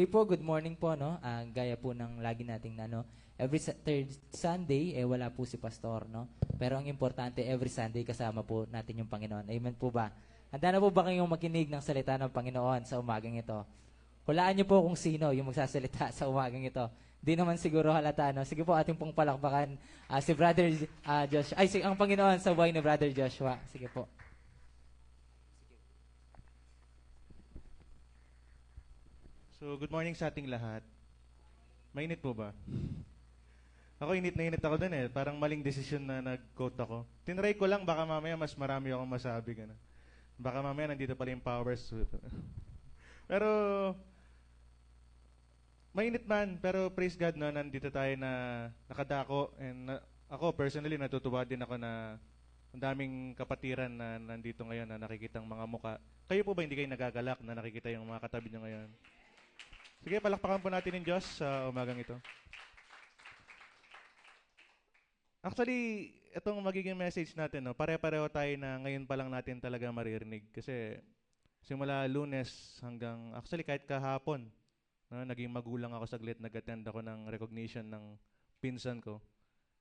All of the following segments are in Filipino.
Hey po, good morning po, no? Gaya po ng lagi nating every third Sunday, wala po si Pastor, no? Pero ang importante, every Sunday kasama po natin yung Panginoon. Amen po ba? Handa na po ba kayong makinig ng salita ng Panginoon sa umagang ito? Hulaan niyo po kung sino yung magsasalita sa umagang ito. Di naman siguro halata, no? Sige po, ating pong palakpakan si Brother Joshua. Ang Panginoon sa buhay ni Brother Joshua. Sige po. So, good morning sa ating lahat. Mainit po ba? Ako init na init ako dun eh. Parang maling desisyon na nag-quote ako. Tinry ko lang, baka mamaya mas marami akong masabi. Gana. Baka mamaya nandito pala yung powers. Pero, mainit man. Pero praise God, no, nandito tayo na nakadako. And ako personally, natutuwa din ako na ang daming kapatiran na nandito ngayon na nakikitang mga muka. Kayo po ba hindi kayo nagagalak na nakikita yung mga katabi nyo ngayon? Sige, palakpakan po natin ng Diyos sa umagang ito. Actually, itong magiging message natin, no, pare-pareho tayo na ngayon pa lang natin talaga maririnig. Kasi simula Lunes hanggang, actually kahit kahapon, no, naging magulang ako saglit, nag-attend ako ng recognition ng pinsan ko.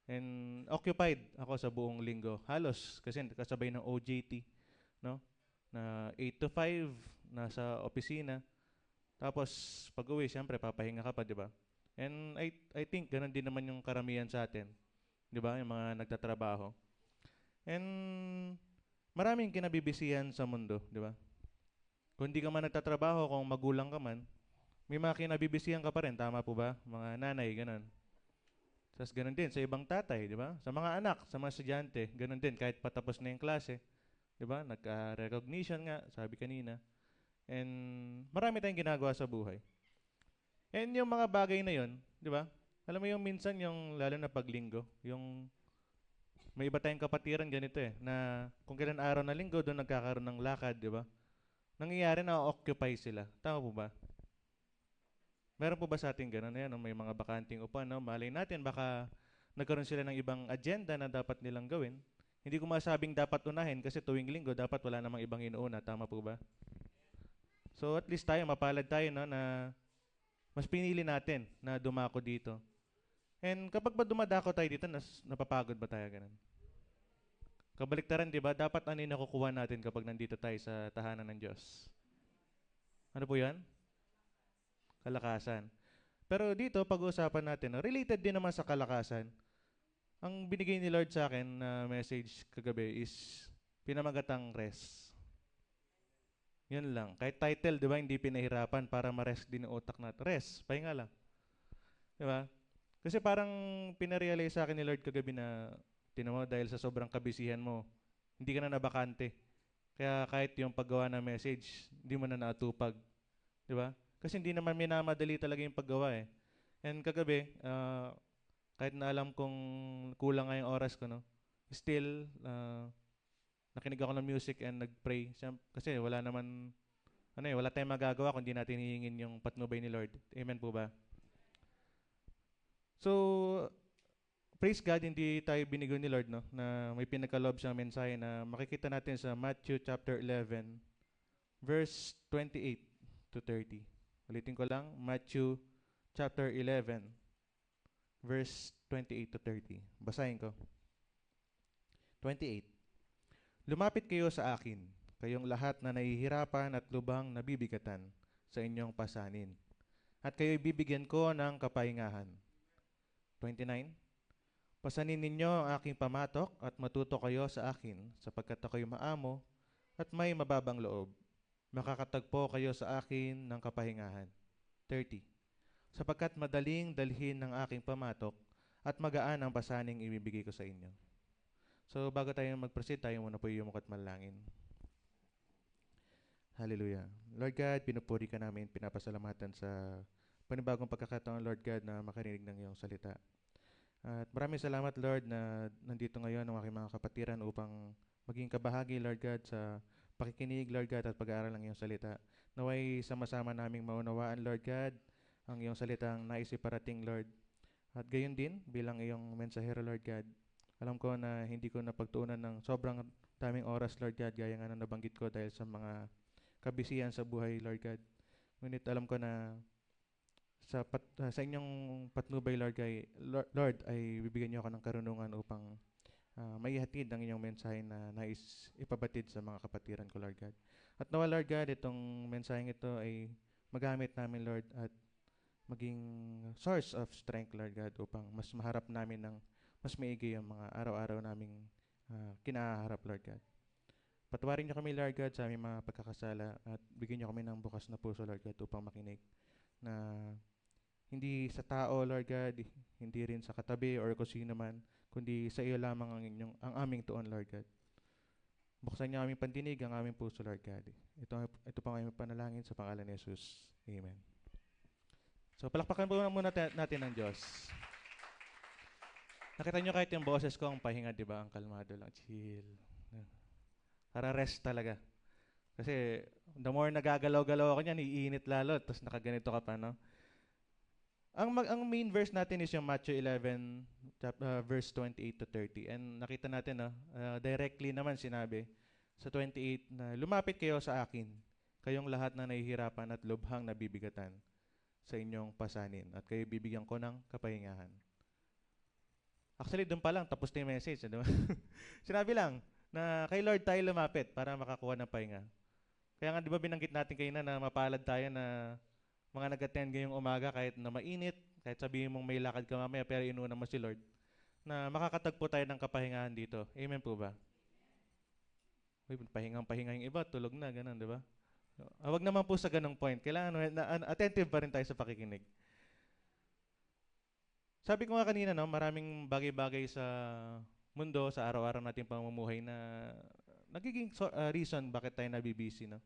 And occupied ako sa buong linggo. Halos, kasi kasabay ng OJT, no, na 8 to 5, nasa opisina. Tapos, pag-uwi, siyempre, papahinga ka pa, di ba? And I think, ganun din naman yung karamihan sa atin. Di ba? Yung mga nagtatrabaho. And, maraming kinabibisihan sa mundo, di ba? Kung di ka man nagtatrabaho, kung magulang ka man, may mga kinabibisihan ka pa rin, tama po ba? Mga nanay, ganun. Tapos ganun din sa ibang tatay, di ba? Sa mga anak, sa mga estudyante, ganun din, kahit patapos na yung klase. Di ba? Nagka-recognition nga, sabi kanina. And marami tayong ginagawa sa buhay. And yung mga bagay na yon, di ba? Alam mo yung minsan yung lalo na paglinggo, yung may iba tayong kapatiran ganito eh, na kung kailan araw na linggo, doon nagkakaroon ng lakad, di ba? Nangyayari na occupy sila. Tama po ba? Meron po ba sa ating ganun? Ayan, may mga bakanting upan, no? Malay natin, baka nagkaroon sila ng ibang agenda na dapat nilang gawin. Hindi ko masabing dapat unahin kasi tuwing linggo, dapat wala namang ibang inuuna. Tama po ba? So at least tayo, mapalad tayo, no, na mas pinili natin na dumako dito. And kapag ba dumadako tayo dito, napapagod ba tayo ganun? Kabaliktaran, di ba? Dapat ano yung nakukuha natin kapag nandito tayo sa tahanan ng Diyos? Ano po yan? Kalakasan. Pero dito, pag-uusapan natin, no, related din naman sa kalakasan. Ang binigay ni Lord sa akin na message kagabi is pinamagatang rest. Yun lang. Kahit title, di ba, hindi pinahirapan para ma-rest din ang utak natin. Rest, pahinga lang. Di ba? Kasi parang pinarealize sa akin ni Lord kagabi na, tinan mo, dahil sa sobrang kabisihan mo, hindi ka na nabakante. Kaya kahit yung paggawa ng message, hindi mo na naatupag. Di ba? Kasi hindi naman minamadali talaga yung paggawa eh. And kagabi, kahit na alam kong kulang nga yung oras ko, no, still, nakinig ako ng music and nag-pray. Kasi wala naman, wala tayong magagawa kung di natin hihingin yung patnubay ni Lord. Amen po ba? So, praise God, hindi tayo binigo ni Lord, no? Na may pinagkaloob siyang mensahe na makikita natin sa Matthew chapter 11, verse 28 to 30. Ulitin ko lang, Matthew chapter 11, verse 28 to 30. Basahin ko. 28. Lumapit kayo sa akin, kayong lahat na nahihirapan at lubhang nabibigatan sa inyong pasanin, at kayo'y bibigyan ko ng kapahingahan. 29. Pasanin ninyo ang aking pamatok at matuto kayo sa akin, sapagkat ako'y maamo at may mababang loob. Makakatagpo kayo sa akin ng kapahingahan. 30. Sapagkat madaling dalhin ng aking pamatok at magaan ang pasaning ibibigay ko sa inyo. So, bago tayo mag-proceed, tayo muna po yung mukat manalangin. Hallelujah. Lord God, pinupuri ka namin, pinapasalamatan sa panibagong pagkakataon, Lord God, na makarinig ng iyong salita. At maraming salamat, Lord, na nandito ngayon ang aking mga kapatiran upang maging kabahagi, Lord God, sa pakikinig, Lord God, at pag-aaral ng iyong salita. Naway sama-sama naming maunawaan, Lord God, ang iyong salitang nais iparating, Lord. At gayon din, bilang iyong mensahero, Lord God, alam ko na hindi ko napagtuunan ng sobrang daming oras, Lord God, gaya nga na nabanggit ko dahil sa mga kabisihan sa buhay, Lord God. Ngunit alam ko na sa inyong patnubay, Lord, ay bibigyan niyo ako ng karunungan upang maihatid ang inyong mensahe na nais ipabatid sa mga kapatiran ko, Lord God. At nawa, Lord God, itong mensaheng ito ay magamit namin, Lord, at maging source of strength, Lord God, upang mas maharap namin ng mas maigi ang mga araw-araw naming kinaharap, Lord God. Patawarin niyo kami, Lord God, sa aming mga pagkakasala at bigyan niyo kami ng bukas na puso, Lord God, upang makinig na hindi sa tao, Lord God, hindi rin sa katabi or kung sino man, kundi sa iyo lamang ang aming tuon, Lord God. Buksan niyo aming pandinig, ang aming puso, Lord God. Ito pa ang aming panalangin sa pangalan ni Jesus. Amen. So, palakpakan po muna natin ang Diyos. Nakita niyo kahit yung boses ko, ang pahinga, di ba? Ang kalmado lang, chill. Para rest talaga. Kasi, the more nagagalaw-galaw ako niyan, iinit lalo, tapos nakaganito ka pa, no? Ang main verse natin is yung Matthew 11, verse 28 to 30. And nakita natin, no? Directly naman sinabi sa 28 na lumapit kayo sa akin, kayong lahat na nahihirapan at lubhang nabibigatan sa inyong pasanin at kayo bibigyan ko ng kapahingahan. Actually, doon pa lang, tapos na yung message. Diba? Sinabi lang na kay Lord tayo lumapit para makakuha ng pahinga. Kaya nga, di ba binanggit natin kayo na mapalad tayo na mga nag-attend ngayong umaga kahit na mainit, kahit sabihin mong may lakad ka mamaya pero inuuna mo si Lord, na makakatagpo tayo ng kapahingahan dito. Amen po ba? Uy, pahingang-pahinga yung iba, tulog na, ganun, di ba? Wag naman po sa ganung point. Kailangan attentive pa rin tayo sa pakikinig. Sabi ko nga kanina, no, maraming bagay-bagay sa mundo, sa araw-araw nating pamumuhay na nagiging reason bakit tayo nabibisi, no?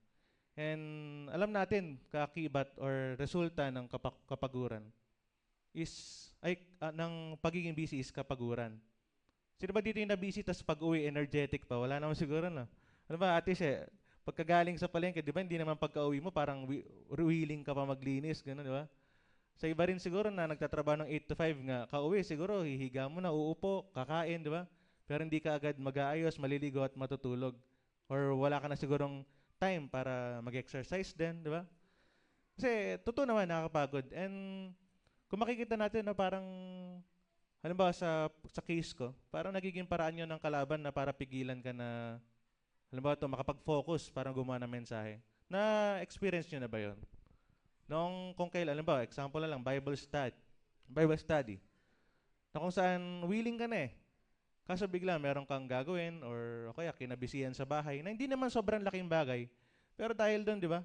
And alam natin, kakibat or resulta ng kapaguran ng pagiging busy is kapaguran. Sino ba dito yung nabisi tas pag-uwi energetic pa? Wala naman siguro, no? Ano ba, ate siya, pagkagaling sa palengke, di ba, hindi naman pagka-uwi mo, parang willing ka pa maglinis, gano'n, di ba? Sa iba rin siguro na nagtatrabaho ng 8 to 5 nga, kauwi siguro, hihiga mo na, uupo, kakain, di ba? Pero hindi ka agad mag-aayos, maliligo at matutulog. Or wala ka na sigurong time para mag-exercise din, di ba? Kasi, totoo naman, nakakapagod. And, kung makikita natin na parang, halimbawa sa case ko, parang nagiging paraan yun ng kalaban na para pigilan ka na, halimbawa ito, makapag-focus, parang gumawa ng mensahe. Na-experience nyo na ba yun? Kung kailan, halimbawa, example na lang, Bible study. Na kung saan willing ka na eh. Kaso bigla, meron kang gagawin or kaya kinabisihan sa bahay na hindi naman sobrang laking bagay. Pero dahil doon, di ba,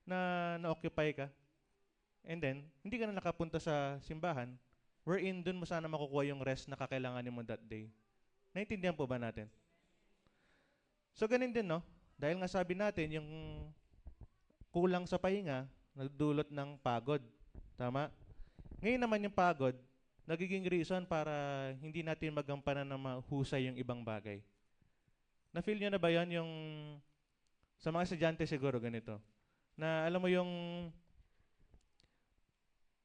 na-occupy ka. And then, hindi ka na nakapunta sa simbahan, wherein doon mo sana makukuha yung rest na kakailanganin mo that day. Naintindihan po ba natin? So, ganun din, no? Dahil nga sabi natin, yung kulang sa pahinga, nagdulot ng pagod. Tama? Ngayon naman yung pagod, nagiging reason para hindi natin magampanan na mahusay yung ibang bagay. Na-feel nyo na ba yan yung, sa mga estudyante siguro ganito, na alam mo yung,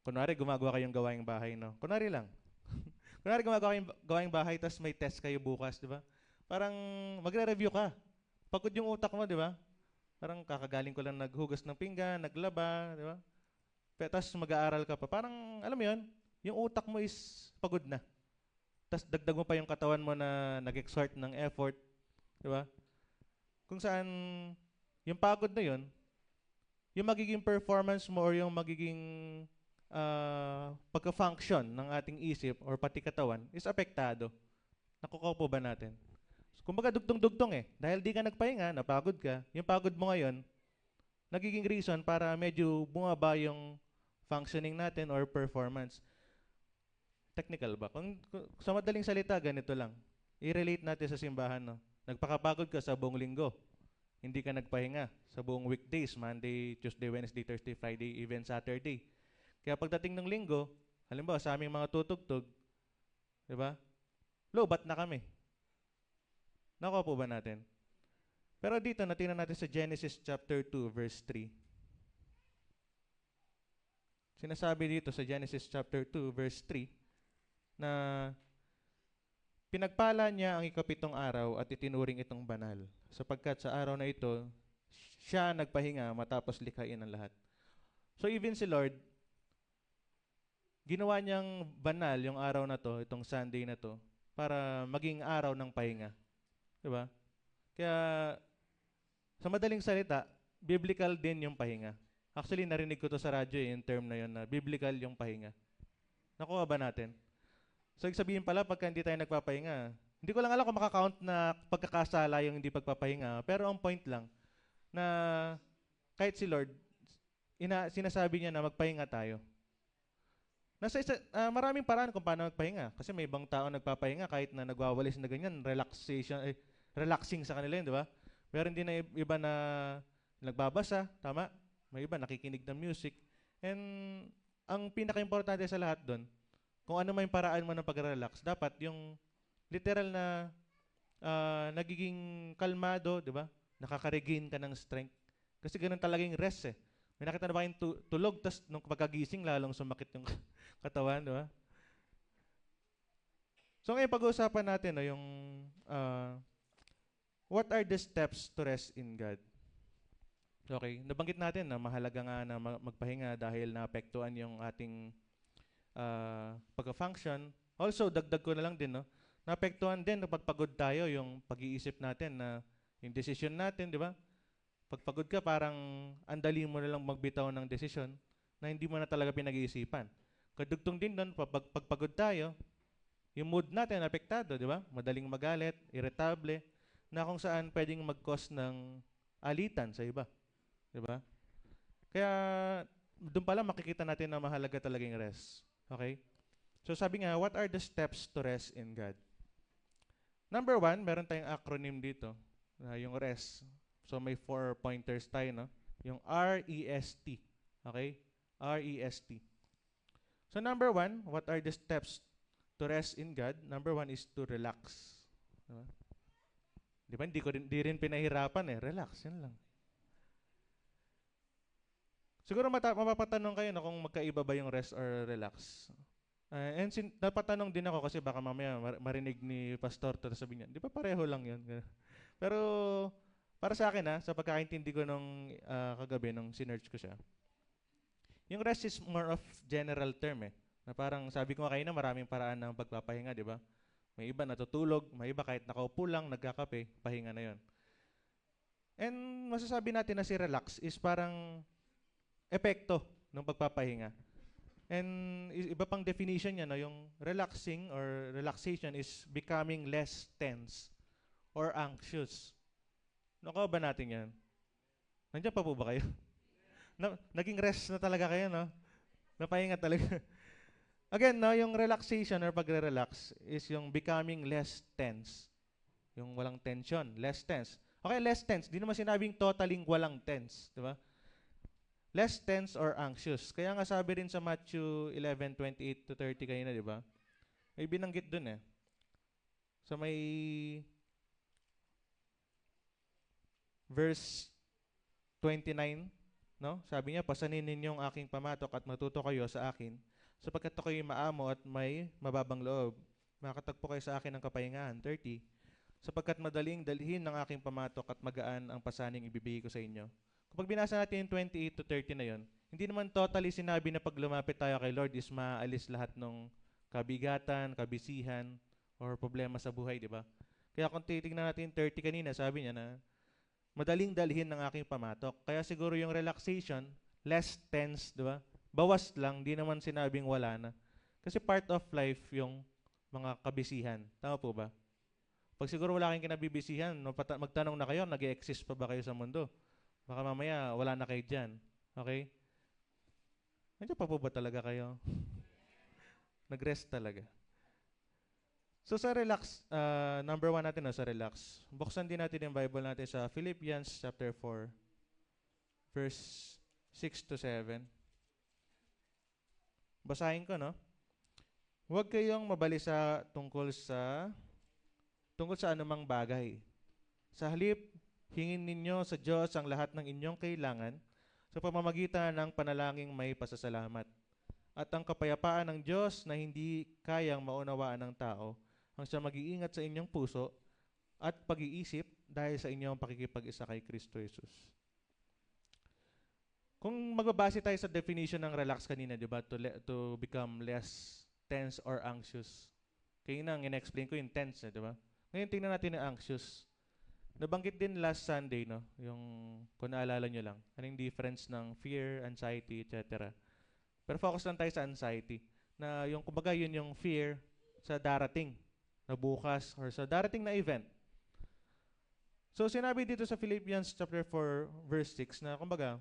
kunwari gumagawa kayong gawaing bahay, no? Kunwari lang. Kunwari gumagawa kayong gawaing bahay, tapos may test kayo bukas, di ba? Parang magre-review ka. Pagod yung utak mo, di ba? Parang kakagaling ko lang naghugas ng pinggan, naglaba, di ba? Tapos mag-aaral ka pa. Parang, alam mo yun, yung utak mo is pagod na. Tapos dagdag mo pa yung katawan mo na nag-exert ng effort, di ba? Kung saan, yung pagod na yun, yung magiging performance mo or yung magiging pagka-function ng ating isip or pati katawan is apektado. Nakukuha po ba natin? Kumbaga dugtong-dugtong eh. Dahil di ka nagpahinga, napagod ka, yung pagod mo ngayon, nagiging reason para medyo bumaba yung functioning natin or performance. Technical ba? Kung sa madaling salita, ganito lang. I-relate natin sa simbahan, no? Nagpakapagod ka sa buong linggo. Hindi ka nagpahinga sa buong weekdays, Monday, Tuesday, Wednesday, Thursday, Friday, even Saturday. Kaya pagdating ng linggo, halimbawa sa aming mga tutugtog, di ba? Lobat na kami. Nakuha po ba natin? Pero dito, natingnan natin sa Genesis chapter 2, verse 3. Sinasabi dito sa Genesis chapter 2, verse 3, na pinagpala niya ang ikapitong araw at itinuring itong banal, sapagkat sa araw na ito, siya nagpahinga matapos likhain ang lahat. So even si Lord, ginawa niyang banal yung araw na to, itong Sunday na to, para maging araw ng pahinga. Di ba? Kaya, sa madaling salita, biblical din yung pahinga. Actually, narinig ko to sa radyo yung term na yun, na biblical yung pahinga. Nakuha ba natin? So, ibig sabihin pala, pagka hindi tayo nagpapahinga, hindi ko lang alam kung makakount na pagkakasala yung hindi pagpapahinga, pero ang point lang, na kahit si Lord, sinasabi niya na magpahinga tayo. Maraming paraan kung paano magpahinga. Kasi may ibang tao nagpapahinga kahit na nagwawalis na ganyan, relaxing sa kanila yun, di ba? Meron din na iba na nagbabasa, tama? May iba nakikinig ng music. And ang pinaka-importante sa lahat doon, kung ano may paraan mo ng pag-relax, dapat yung literal na nagiging kalmado, di ba? Nakaka-regain ka ng strength. Kasi ganun talaga yung rest eh. May nakita na ba yung tulog, tas nung pagkagising, lalong sumakit yung katawan, di ba? So ngayon pag-uusapan natin no, yung what are the steps to rest in God? Okay, nabanggit natin na mahalaga nga na magpahinga dahil naapektuhan yung ating pagka-function. Also, dagdag ko na lang din, no? Naapektuhan din na pagpagod tayo, yung pag-iisip natin na yung decision natin, di ba? Pagpagod ka, parang andali mo na lang magbitaw ng desisyon na hindi mo na talaga pinag-iisipan. Kadugtong din doon, pagpagod tayo, yung mood natin apektado, di ba? Madaling magalit, irritable, na kung saan pwedeng mag-cause ng alitan sa iba. Di ba? Kaya, doon pala makikita natin na mahalaga talaga yung rest. Okay? So sabi nga, what are the steps to rest in God? Number 1, meron tayong acronym dito, yung rest. So may 4 pointers tayo, no? Yung R-E-S-T. Okay? R-E-S-T. So number 1, what are the steps to rest in God? Number 1 is to relax. Diba? Di ba? Di rin pinahirapan eh. Relax, yan lang. Siguro mapapatanong kayo na kung magkaiba ba yung rest or relax. And napatanong din ako kasi baka mamaya marinig ni Pastor to sabi niya, di ba pareho lang yun? Pero para sa akin sa pagkakaintindi ko nung kagabi nung sinearch ko siya, yung rest is more of general term eh. Na parang sabi ko nga kayo na maraming paraan ng pagpapahinga, di ba? May iba natutulog, may iba kahit nakaupo lang, nagkakape, pahinga na yon. And masasabi natin na si relax is parang epekto ng pagpapahinga. And iba pang definition niya, no? Yung relaxing or relaxation is becoming less tense or anxious. Nakuha ba natin yan? Nandiyan pa po ba kayo? Naging rest na talaga kayo, no? Napahinga talaga. Again, no, yung relaxation or pagre-relax is yung becoming less tense. Yung walang tension, less tense. Okay, less tense. Di naman sinabing totaling walang tense, di ba? Less tense or anxious. Kaya nga sabi rin sa Matthew 11:28-30 kanina, di ba? May binanggit dun eh. So may verse 29, no? Sabi niya, pasanin ninyong aking pamatok at matuto kayo sa akin, sapagkat ako'y maamo at may mababang loob. Makatagpo kayo sa akin ng kapahingahan. 30, sapagkat madaling dalhin ng aking pamatok at magaan ang pasaning ibibigay ko sa inyo. Kapag binasa natin yung 28-30 na yon, hindi naman totally sinabi na pag lumapit tayo kay Lord is maalis lahat ng kabigatan, kabisihan, or problema sa buhay, di ba? Kaya kung titignan natin 30 kanina, sabi niya na madaling dalhin ng aking pamatok. Kaya siguro yung relaxation, less tense, di ba? Bawas lang, di naman sinabing wala na. Kasi part of life yung mga kabisihan. Tama po ba? Pag siguro wala kayong kinabibisihan, magtanong na kayo, nag-e-exist pa ba kayo sa mundo? Baka mamaya, wala na kayo dyan. Okay? Nandiyan pa po ba talaga kayo? Nag-rest talaga. So sa relax, number 1 natin sa relax. Buksan din natin yung Bible natin sa Philippians chapter 4, verse 6-7. Basahin ko, no? Huwag kayong mabalisa tungkol sa anumang bagay. Sa halip, hingin ninyo sa Diyos ang lahat ng inyong kailangan sa pamamagitan ng panalangin may pasasalamat. At ang kapayapaan ng Diyos na hindi kayang maunawaan ng tao, ang siya mag-iingat sa inyong puso at pag-iisip dahil sa inyong pakikipag-isa kay Kristo Jesus. Kung magbabase tayo sa definition ng relax kanina, di ba? To become less tense or anxious. Kaya nang in-explain ko yung tense, di ba? Ngayon, tingnan natin yung anxious. Nabanggit din last Sunday, no? Yung, kung naalala nyo lang, anong difference ng fear, anxiety, etc. Pero focus lang tayo sa anxiety. Na yung, kumbaga, yun yung fear sa darating na bukas or sa darating na event. So, sinabi dito sa Philippians chapter 4, verse 6 na, kumbaga,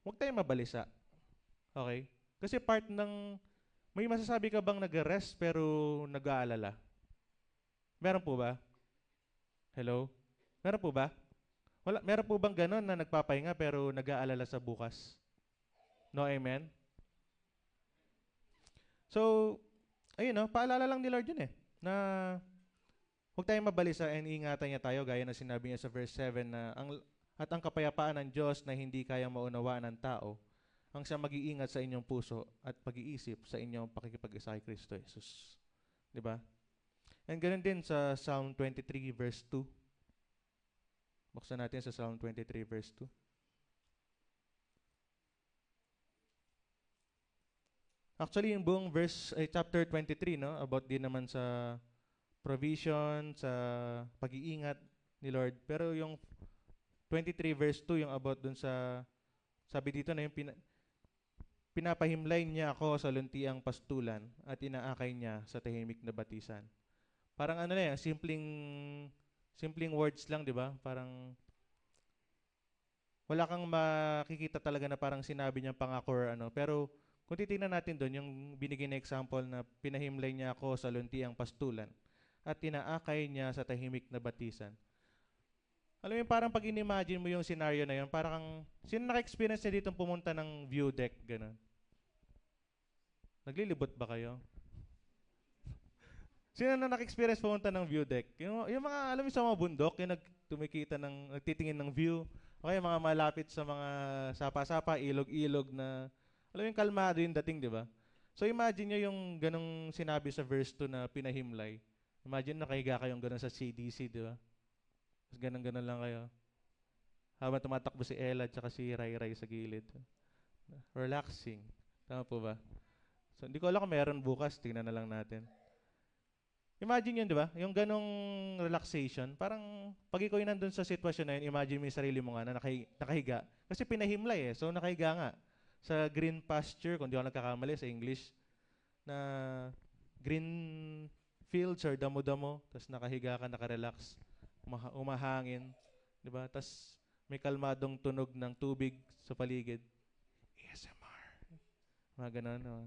huwag tayong mabalisa. Okay? Kasi part ng, may masasabi ka bang nag-rest pero nag-aalala? Meron po ba? Hello? Meron po ba? Wala, meron po bang ganon na nagpapahinga pero nag-aalala sa bukas? No, amen? So, ayun no, paalala lang ni Lord yun na huwag tayong mabalisa and ingatan niya tayo gaya na sinabi niya sa verse 7 na ang kapayapaan ng Diyos na hindi kayang maunawaan ng tao ang siya mag-iingat sa inyong puso at pag-iisip sa inyong pakikipag-isa kay Kristo Jesus. Di ba? And ganun din sa Psalm 23 verse 2. Buksan natin sa Psalm 23 verse 2. Actually, yung buong verse, chapter 23, no, about din naman sa provision, sa pag-iingat ni Lord. Pero yung 23 verse 2, yung about dun sa, sabi dito na yung pinapahimlay niya ako sa luntiang pastulan at inaakay niya sa tahimik na batisan. Parang ano na yan, simpleng words lang, di ba? Parang wala kang makikita talaga na parang sinabi niyang pangako or ano. Pero kung titingnan natin doon, yung binigay na example na pinahimlay niya ako sa luntiang pastulan at inaakay niya sa tahimik na batisan. Alam mo yung parang pag in-imagine mo yung scenario na yun, parang sino naka-experience niya dito pumunta ng view deck, gano'n? Naglilibot ba kayo? Sino na naka-experience pumunta ng view deck? Yung mga, alam mo sa mga bundok, yung nagtitingin ng view, okay, mga malapit sa mga sapa-sapa, ilog-ilog na, alam mo yung kalmado yung dating, di ba? So imagine nyo yung ganong sinabi sa verse 2 na pinahimlay. Imagine nakahiga kayong ganon sa CDC, di ba? Tapos ganon-ganon lang kayo. Habang tumatakbo si Ella at si Rai Rai sa gilid. Relaxing. Tama po ba? So hindi ko alam kung meron bukas, tingnan na lang natin. Imagine yun, di ba? Yung ganong relaxation, parang pag ikaw yung nandun sa sitwasyon na yun, imagine mo yung sarili mo nga na nakahiga. Kasi pinahimlay so nakahiga nga. Sa green pasture, kung di ako nagkakamali sa English, na green fields or damo-damo, tapos nakahiga ka, nakarelax, umahangin, di ba? Tapos may kalmadong tunog ng tubig sa paligid. ASMR. Mga ganon, no?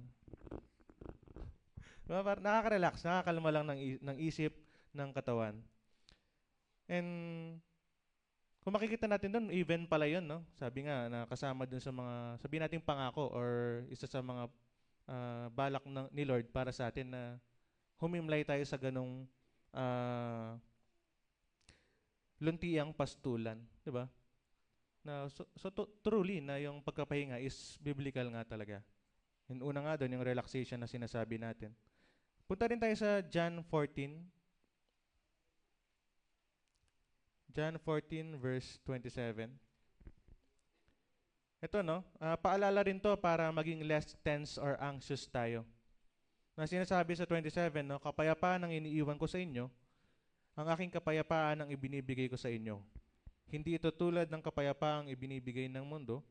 Diba? Nakaka-relax, nakakalma lang ng isip, ng katawan. And kung makikita natin doon, even pala yun, no? Sabi nga, na kasama dun sa mga, sabihin natin pangako or isa sa mga balak ni Lord para sa atin na humimlay tayo sa ganong luntiang pastulan. Diba? Truly, na yung pagkapahinga is biblical nga talaga. And una nga doon, yung relaxation na sinasabi natin. Punta rin tayo sa John 14. John 14 verse 27. Ito no, paalala rin to para maging less tense or anxious tayo. Na sinasabi sa 27, no, kapayapaan ang iniiwan ko sa inyo, ang aking kapayapaan ang ibinibigay ko sa inyo. Hindi ito tulad ng kapayapaang ibinibigay ng mundo.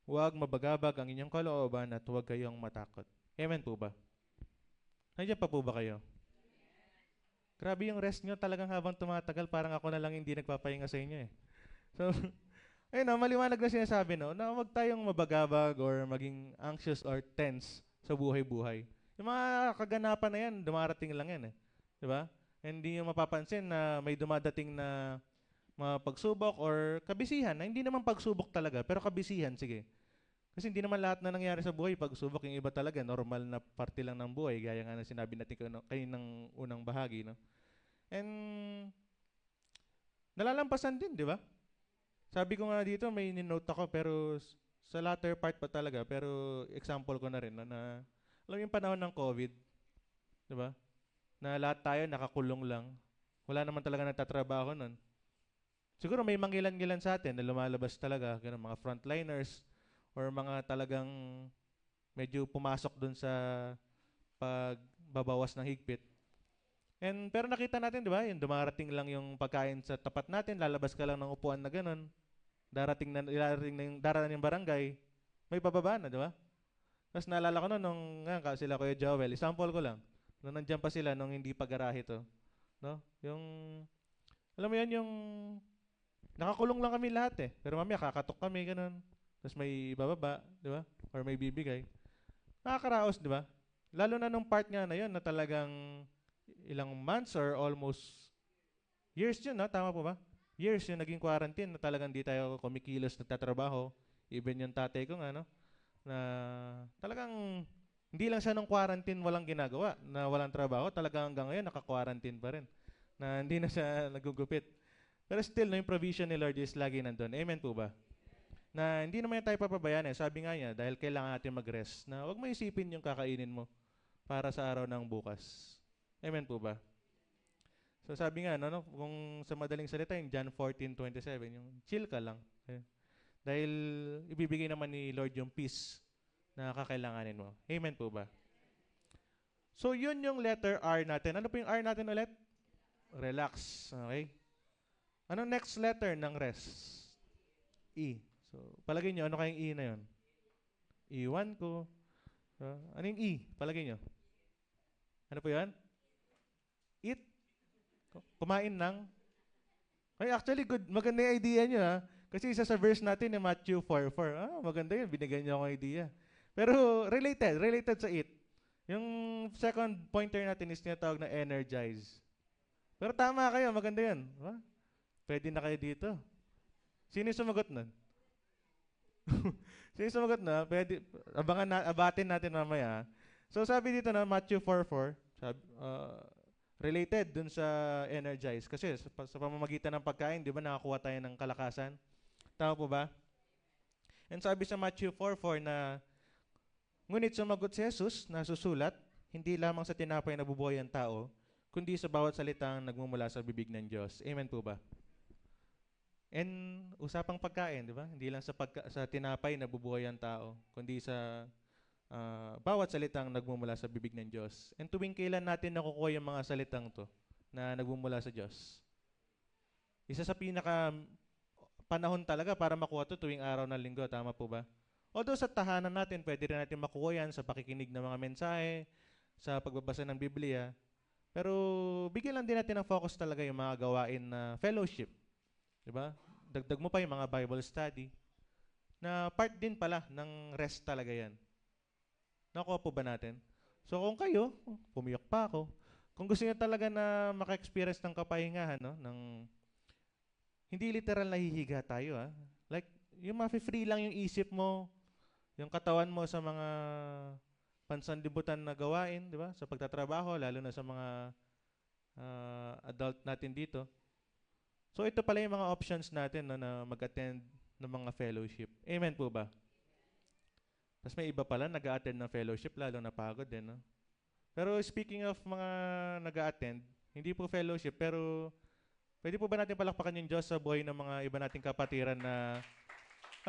Huwag mabagabag ang inyong kalooban at huwag kayong matakot. Amen po ba? Nandiyan pa po ba kayo? Grabe yung rest nyo talagang habang tumatagal, parang ako na lang hindi nagpapahinga sa inyo So, ayun maliwanag na sinasabi na huwag tayong mabagabag or maging anxious or tense sa buhay-buhay. Yung mga kaganapan na yan, dumarating lang yan Diba? Hindi nyo mapapansin na may dumadating na mga pagsubok or kabisihan, na hindi naman pagsubok talaga, pero kabisihan, sige. Kasi hindi naman lahat na nangyari sa buhay pagsubok, yung iba talaga, normal na parte lang ng buhay, gaya nga na sinabi natin kayo ng unang bahagi. No? And nalalampasan din, di ba? Sabi ko nga dito, may ninote ako, pero sa latter part pa talaga, pero example ko na rin, na alam yung panahon ng COVID, di ba? Na lahat tayo nakakulong lang. Wala naman talaga nagtatrabaho nun. Siguro may mangilan-ngilan sa atin na lumalabas talaga, ganun, mga frontliners or mga talagang medyo pumasok dun sa pagbabawas ng higpit. Pero nakita natin, di ba, yung dumarating lang yung pagkain sa tapat natin, lalabas ka lang ng upuan na ganun, darating na yung barangay, may bababa na, di ba? Tapos naalala ko nung sila Kuya Joel, example ko lang, nung nandiyan pa sila, nung hindi pa garahe to, no? Yung, alam mo yan, yung nakakulong lang kami lahat eh. Pero mamaya kakatok kami, ganun. Tapos may bababa, di ba? Or may bibigay. Nakakaraos, di ba? Lalo na nung part nga na yun na talagang ilang months or almost years yun, no? Tama po ba? Years yung naging quarantine na talagang di tayo kumikilos, nagtatrabaho. Even yung tatay ko nga, no? Na talagang hindi lang siya nung quarantine walang ginagawa, na walang trabaho, talagang hanggang ngayon naka-quarantine pa rin. Na hindi na siya nagugupit. Pero still, no, yung provision ni Lord is lagi nandun. Amen po ba? Na hindi naman tayo papabayaan eh. Sabi nga niya, dahil kailangan natin mag-rest, na huwag mo isipin yung kakainin mo para sa araw ng bukas. Amen po ba? So sabi nga, no, kung sa madaling salita, yung John 14:27, yung chill ka lang. Okay? Dahil ibibigay naman ni Lord yung peace na kakailanganin mo. Amen po ba? So yun yung letter R natin. Ano po yung R natin ulit? Relax. Okay? Anong next letter ng rest? E. So, palagay nyo, ano kayong E na yun? E1 ko. Ano yung E? Palagay nyo. Ano po yan? Eat. Kumain ng. Ay, actually, good. Maganda yung idea nyo, ha? Kasi isa sa verse natin ni Matthew 4:4. Maganda yun. Binigyan nyo akong idea. Pero, related sa eat. Yung second pointer natin is tinatawag na energize. Pero tama kayo, maganda yun. Pwede na kayo dito. Sino yung sumagot nun? Sino yung sumagot na? Pwede, abatin natin mamaya. So sabi dito na Matthew 4:4, related dun sa energize. Kasi sa pamamagitan ng pagkain, di ba, nakakuha tayo ng kalakasan? Tama po ba? And sabi sa Matthew 4:4 na, ngunit sumagot si Jesus na susulat, hindi lamang sa tinapay na bubuhay ang tao, kundi sa bawat salitang nagmumula sa bibig ng Diyos. Amen po ba? And usapang pagkain, di ba? Hindi lang sa tinapay na bubuhay ang tao, kundi sa bawat salitang nagmumula sa bibig ng Diyos. And tuwing kailan natin nakukuha yung mga salitang to na nagmumula sa Diyos? Isa sa pinaka panahon talaga para makuha to tuwing araw ng linggo, tama po ba? Although sa tahanan natin, pwede rin natin makuha yan sa pakikinig ng mga mensahe, sa pagbabasa ng Biblia. Pero bigyan lang din natin ng focus talaga yung mga gawain na fellowship. Diba? Dagdag mo pa yung mga Bible study na part din pala ng rest talaga yan. Nakuha po ba natin? So kung kayo, pumiyok pa ako, kung gusto niyo talaga na maka-experience ng kapahingahan, no? Hindi literal na hihiga tayo. Like, yung ma-free lang yung isip mo, yung katawan mo sa mga pansanlibutan na gawain, di ba? Sa pagtatrabaho, lalo na sa mga adult natin dito. So ito pala yung mga options natin, no, na mag-attend ng mga fellowship. Amen po ba? Tapos may iba pala nag-a-attend ng fellowship, lalo napagod din. No? Pero speaking of mga nag-a-attend, hindi po fellowship, pero pwede po ba natin palakpakan yung Diyos sa buhay ng mga iba nating kapatiran na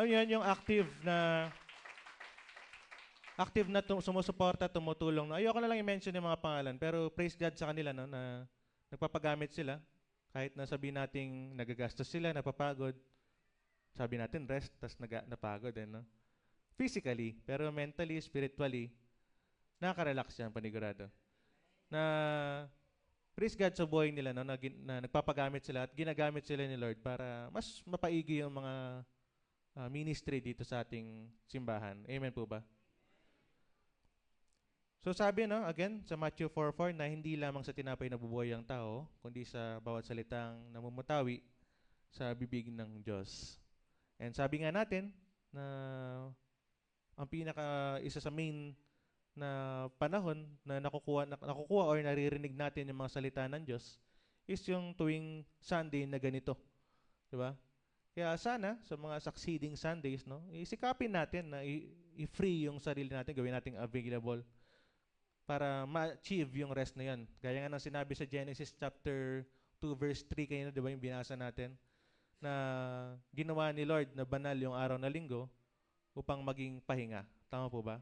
yung active na sumusuporta, tumutulong. No? Ayoko na lang i-mention yung mga pangalan, pero praise God sa kanila, no, na nagpapagamit sila. Kahit na sabihin nating nagagastos sila, napapagod. Sabi natin rest, tas napagod din, no? Physically, pero mentally, spiritually, nakaka-relax yan, panigurado. Na praise God sa buhay nila, no, na nagpapagamit sila at ginagamit sila ni Lord para mas mapaigi yung mga ministry dito sa ating simbahan. Amen po ba? So sabi, no, again, sa Matthew 4:4 na hindi lamang sa tinapay nabubuhay ang tao, kundi sa bawat salitang namumutawi sa bibig ng Diyos. And sabi nga natin na ang isa sa main na panahon na nakukuha or naririnig natin yung mga salita ng Diyos is yung tuwing Sunday na ganito. Di ba? Kaya sana sa mga succeeding Sundays, no, isikapin natin na i-free yung sarili natin, gawin nating available para ma-achieve yung rest na yan. Gaya nga ng sinabi sa Genesis chapter 2 verse 3 kayo, di ba, yung binasa natin? na ginawa ni Lord na banal yung araw na linggo upang maging pahinga. Tama po ba?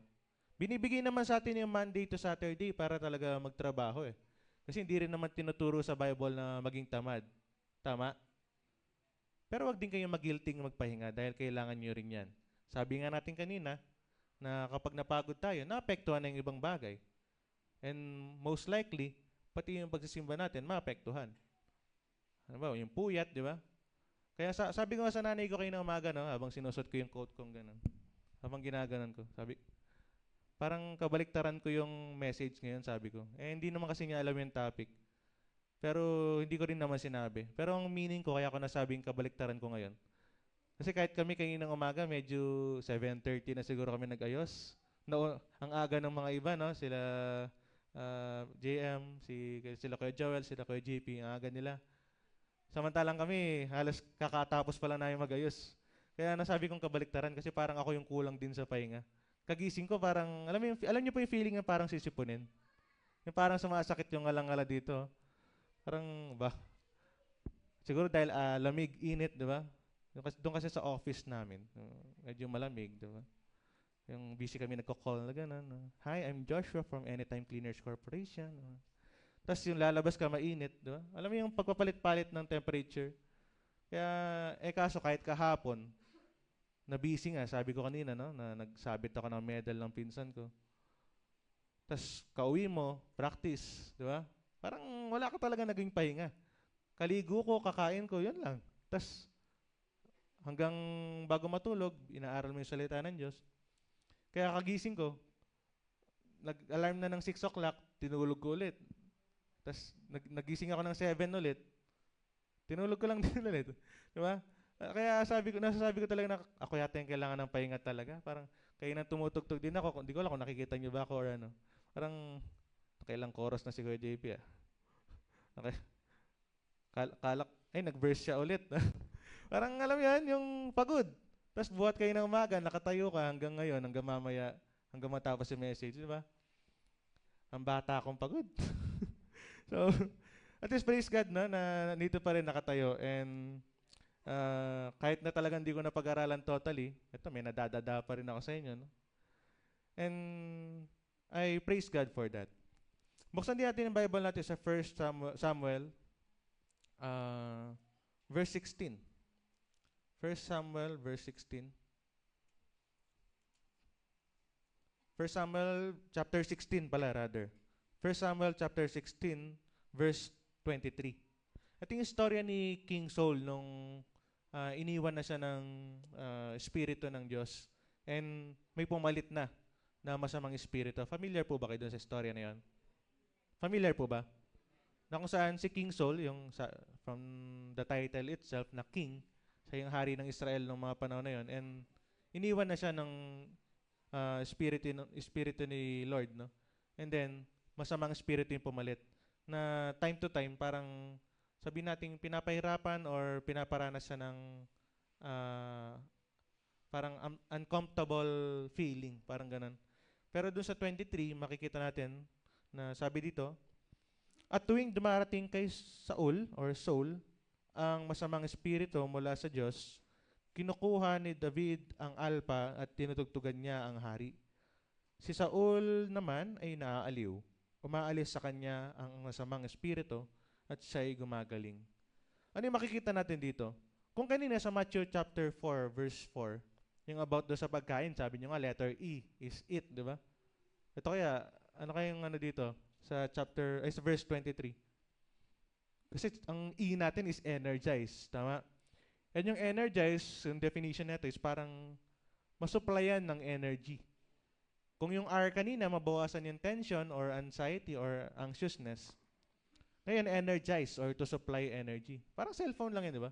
Binibigay naman sa atin yung Monday to Saturday para talaga magtrabaho eh. Kasi hindi rin naman tinuturo sa Bible na maging tamad. Tama? Pero wag din kayong magilting magpahinga dahil kailangan nyo rin yan. Sabi nga natin kanina na kapag napagod tayo, naapektuhan na yung ibang bagay. And most likely, pati yung pagsisimba natin, maapektuhan. Ano ba? Yung puyat, di ba? Kaya sabi ko nga sa nanay ko kayo na umaga, no, habang sinusot ko yung coat kong ganun. Habang ginaganon ko. Sabi, parang kabaliktaran ko yung message ngayon, sabi ko. Eh, hindi naman kasi niya alam yung topic. Pero hindi ko rin naman sinabi. Pero ang meaning ko, kaya ako nasabing kabaliktaran ko ngayon. Kasi kahit kami kaninang umaga, medyo 7:30 na siguro kami nag-ayos. No, ang aga ng mga iba, no? Sila JM, sila Kuya Joel, sila Kuya JP, ang aga nila. Samantalang kami, halos kakatapos pa lang namin mag-ayos. Kaya nasabi kong kabaliktaran kasi parang ako yung kulang din sa pahinga. Kagising ko parang, alam niyo po yung feeling na parang sisipunin. Yung parang sumasakit yung ngalang-ngala dito. Parang, siguro dahil lamig, init, di ba? Doon kasi sa office namin, medyo malamig, di ba? Yung busy kami nagko-call na gano'n. Hi, I'm Joshua from Anytime Cleaners Corporation. Tapos yung lalabas ka mainit, di ba? Alam mo yung pagpapalit-palit ng temperature. Kaya, kaso kahit kahapon, na busy nga, sabi ko kanina, no, na nagsabit ako ng medal ng pinsan ko. Tapos, kauwi mo, practice, di ba? Parang wala ka talaga naging pahinga. Kaligo ko, kakain ko, yun lang. Tapos, hanggang bago matulog, inaaral mo yung salita ng Diyos. Kaya kagising ko, nag-alarm na ng 6 o'clock, tinulog ko ulit. Tapos, nagising ako ng 7 ulit, tinulog ko lang din ulit. Di ba? Kaya nasasabi ko talaga na ako yata yung kailangan ng pahinga talaga. Parang kayo nang tumutugtog din ako. Hindi ko alam kung nakikita niyo ba ako or ano. Parang kailang chorus na si Kuya JP ah. Okay. Nag-verse siya ulit. Parang alam yan, yung pagod. Tapos buhat kayo ng umaga, nakatayo ka hanggang ngayon, hanggang mamaya, hanggang matapos yung message, di ba? Ang bata akong pagod. So, at least praise God na nandito pa rin nakatayo. And kahit na talagang hindi ko napag-aralan totally, ito may nadadada pa rin ako sa inyo. No? And I praise God for that. Buksan din natin yung Bible natin sa 1 Samuel, verse 16. 1 Samuel, verse 16. 1 Samuel, chapter 16 pala, rather. 1 Samuel, chapter 16, verse 23. Ito yung istorya ni King Saul nung iniwan na siya ng espiritu ng Diyos. And may pumalit na masamang espiritu. Familiar po ba kayo dun sa istorya na yun? Familiar po ba? Na kung saan si King Saul, from the title itself na king, siya yung hari ng Israel noong mga panahon na yun. And iniwan na siya ng espiritu ni Lord. No? And then, masamang espiritu yung pumalit. Na time to time, parang sabihin natin pinapahirapan or pinaparanas siya ng parang uncomfortable feeling. Parang ganun. Pero dun sa 23, makikita natin na sabi dito, at tuwing dumarating kay Saul, ang masamang espiritu mula sa Diyos, kinukuha ni David ang alpa at tinutugtugan niya ang hari. Si Saul naman ay naaaliw. Umaalis sa kanya ang masamang espiritu at siya'y gumagaling. Ano yung makikita natin dito? Kung kanina sa Matthew chapter 4, verse 4, yung about do sa pagkain, sabi nyo nga, letter E is eat, di ba? Ito kaya, ano kayong ano dito? Sa verse 23. Kasi ang E natin is energize, tama? And yung energize, yung definition nito is parang masuplayan ng energy. Kung yung R kanina, mabawasan yung tension or anxiety or anxiousness. Ngayon, energize or to supply energy. Parang cellphone lang yan, di ba?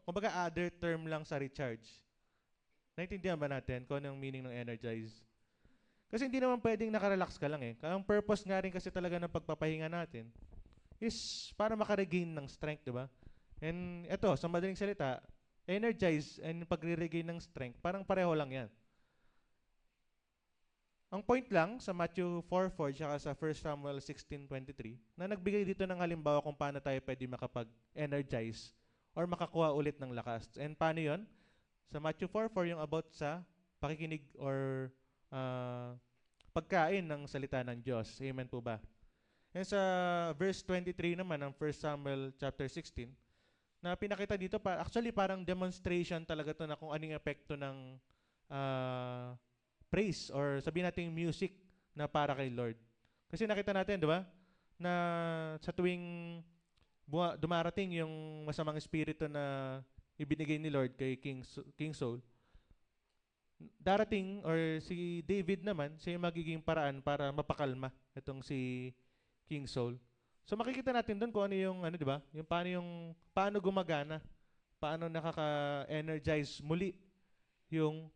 Kumbaga other term lang sa recharge. Naintindihan ba natin kung ano yung meaning ng energize? Kasi hindi naman pwedeng nakarelax ka lang eh. Ang purpose nga rin kasi talaga ng pagpapahinga natin is para makaregain ng strength, di ba? And ito, sa madaling salita, energize and pagre-regain ng strength, parang pareho lang yan. Ang point lang sa Matthew 4:4 tsaka sa 1 Samuel 16:23 na nagbigay dito ng halimbawa kung paano tayo pwede makapag-energize or makakuha ulit ng lakas. And paano yun? Sa Matthew 4:4 yung about sa pakikinig or pagkain ng salita ng Diyos. Amen po ba? And sa verse 23 naman ng 1 Samuel chapter 16, na pinakita dito, actually parang demonstration talaga to na kung anong epekto ng praise or sabihin natin music na para kay Lord. Kasi nakita natin, di ba, na sa tuwing dumarating yung masamang espiritu na ibinigay ni Lord kay King Saul, darating or si David naman, siya yung magiging paraan para mapakalma itong si King Saul. So makikita natin doon kung ano yung di ba? Yung paano gumagana, paano nakaka-energize muli yung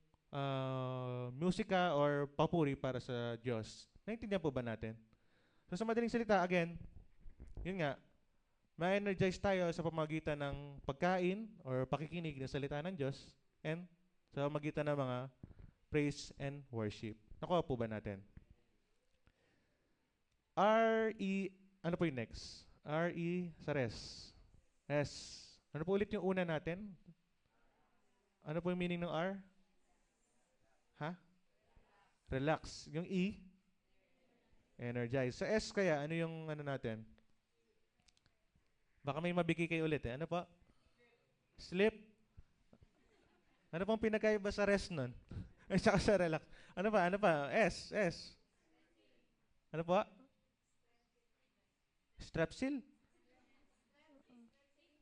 musika or papuri para sa Diyos. Naintindihan po ba natin? So sa madaling salita, again, yun nga, ma-energize tayo sa pamamagitan ng pagkain or pakikinig ng salita ng Diyos and sa pamamagitan ng mga praise and worship. Nakuha po ba natin? Ano po yung next? Sa res. S. Ano po ulit yung una natin? Ano po yung meaning ng R? Relax. Yung E? Energize. Sa S kaya, ano yung natin? Baka may mabigay kayo ulit eh. Ano po? Sleep. Ano pong pinagkaiba sa rest nun? Ay, saka sa relax. Ano pa? S. Ano po? Strepsil.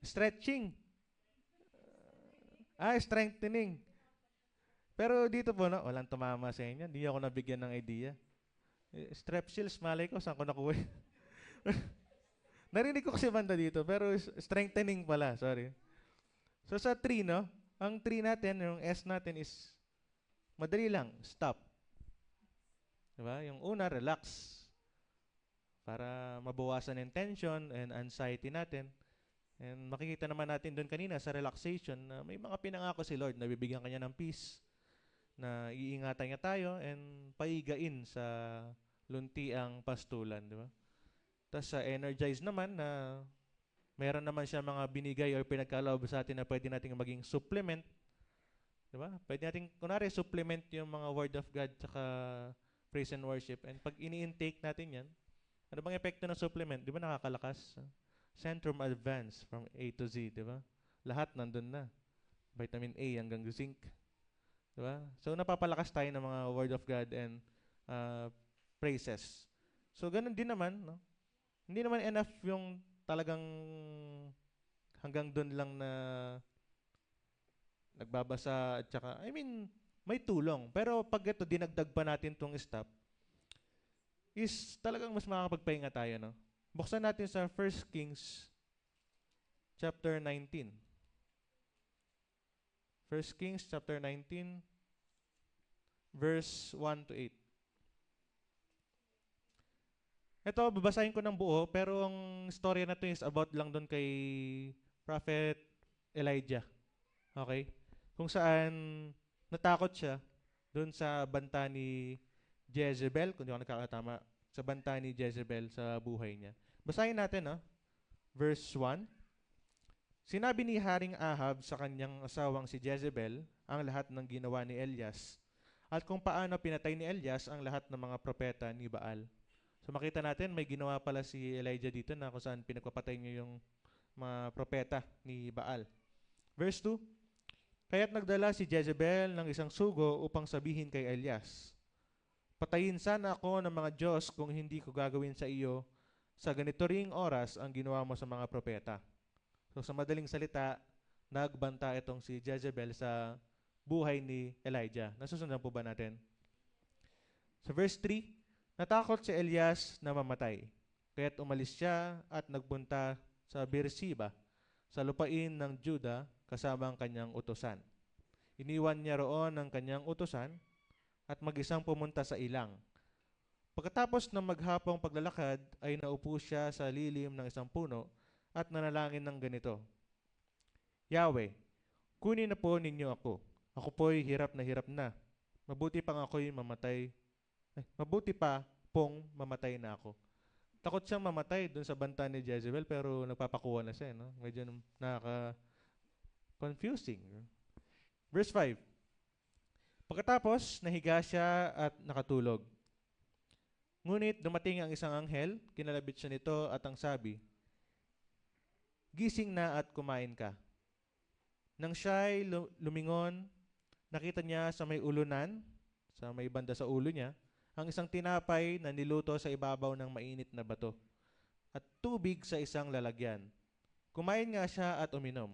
Stretching. Strengthening. Pero dito po, walang tumama sa inyo. Hindi ako nabigyan ng idea. Strepsils, malay ko, saan ko nakuha? Narinig ko kasi banda dito, pero strengthening pala, sorry. So sa tree, ang tree natin, yung S natin is, madali lang, stop. Diba? Yung una, relax. Para mabawasan yung tension and anxiety natin. And makikita naman natin doon kanina sa relaxation na may mga pinangako si Lord na bibigyan kanya ng peace, na iingatan niya tayo and paigain sa luntiang pastulan, di ba? Tapos sa energize naman na meron naman siya mga binigay or pinagkaloob sa atin na pwede nating maging supplement, di ba? Pwede nating, kunwari, supplement yung mga word of God tsaka praise and worship. And pag ini-intake natin yan, ano bang epekto ng supplement? Di ba nakakalakas? Centrum Advance from A to Z, di ba? Lahat nandun na. Vitamin A hanggang zinc. Di ba? So napapalakas tayo ng mga word of God and praises. So ganun din naman, hindi naman enough yung talagang hanggang doon lang na nagbabasa at saka, may tulong. Pero pag ito, dinagdag pa natin tong stop, is talagang mas makakapagpahinga tayo, Buksan natin sa 1 Kings chapter 19. 1 Kings chapter 19 verse 1 to 8. Ito, babasahin ko ng buo, pero ang storya na to is about lang doon kay Prophet Elijah. Okay? Kung saan natakot siya doon sa banta ni Jezebel, kung di ako nakakatama, sa banta ni Jezebel sa buhay niya. Basahin natin, verse 1. Sinabi ni Haring Ahab sa kanyang asawang si Jezebel ang lahat ng ginawa ni Elias at kung paano pinatay ni Elias ang lahat ng mga propeta ni Baal. So makita natin, may ginawa pala si Elijah dito na kung saan pinagpapatay niya yung mga propeta ni Baal. Verse 2. Kaya't nagdala si Jezebel ng isang sugo upang sabihin kay Elias, patayin sana ako ng mga Diyos kung hindi ko gagawin sa iyo sa ganito ring oras ang ginawa mo sa mga propeta. So sa madaling salita, nagbanta itong si Jezebel sa buhay ni Elijah. Nasusundan po ba natin? Sa verse 3, natakot si Elias na mamatay. Kaya't umalis siya at nagpunta sa Beersheba, sa lupain ng Juda kasama ang kanyang utusan. Iniwan niya roon ang kanyang utusan at mag-isang pumunta sa ilang. Pagkatapos ng maghapong paglalakad, ay naupo siya sa lilim ng isang puno at nanalangin ng ganito, Yahweh, kunin na po ninyo ako. Ako po'y hirap na. Mabuti pang ako'y mamatay. Mabuti pa pong mamatay na ako. Takot siyang mamatay doon sa banta ni Jezebel pero nagpapakuha na siya. Medyo Confusing. Verse 5. Pagkatapos, nahiga siya at nakatulog. Ngunit dumating ang isang anghel, kinalabit siya nito at ang sabi, gising na at kumain ka. Nang siya'y lumingon, nakita niya sa may ulunan, sa may banda sa ulo niya, ang isang tinapay na niluto sa ibabaw ng mainit na bato at tubig sa isang lalagyan. Kumain nga siya at uminom.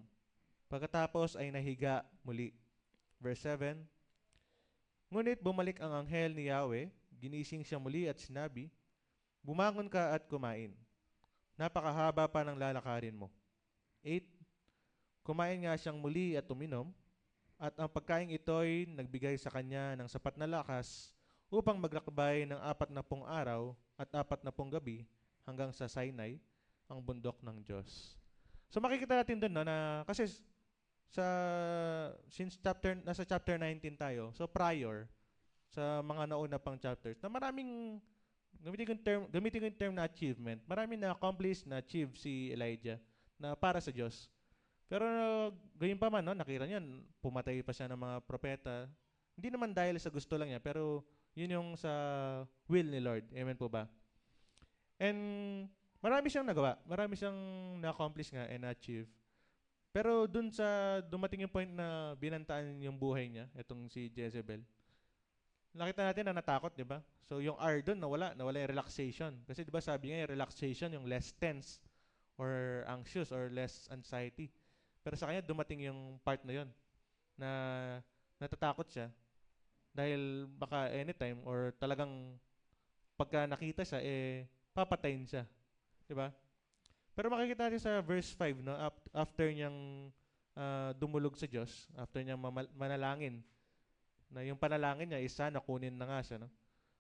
Pagkatapos ay nahiga muli. Verse 7. Ngunit bumalik ang anghel ni Yahweh, ginising siya muli at sinabi, bumangon ka at kumain. Napakahaba pa ng lalakarin mo. 8. Kumain nga siyang muli at uminom, at ang pagkain ito'y nagbigay sa kanya ng sapat na lakas upang maglakbay ng 40 araw at 40 gabi hanggang sa Sinai, ang bundok ng Diyos. So makikita natin doon na kasi nasa chapter 19 tayo, so prior sa mga nauna pang chapters, na maraming, gamitin ko yung term na achievement, maraming na-accomplish, na-achieve si Elijah na para sa Diyos. Pero gayon pa man, no, nakita niya, pumatay pa siya ng mga propeta. Hindi naman dahil sa gusto lang niya, pero yun yung sa will ni Lord. Amen po ba? And marami siyang nagawa. Marami siyang na-accomplish nga and achieve. Pero dun sa dumating yung point na binantaan yung buhay niya, itong si Jezebel, nakita natin na natakot, di ba? So yung R dun, nawala yung relaxation. Kasi di ba sabi nga yung relaxation, yung less tense or anxious or less anxiety. Pero sa kanya, dumating yung part na yon na natatakot siya dahil baka anytime or talagang pagka nakita siya, papatayin siya. Diba? Pero makikita natin sa verse 5, no, after niyang dumulog sa Diyos, after niyang manalangin, na yung panalangin niya is sana kunin na nga siya. No?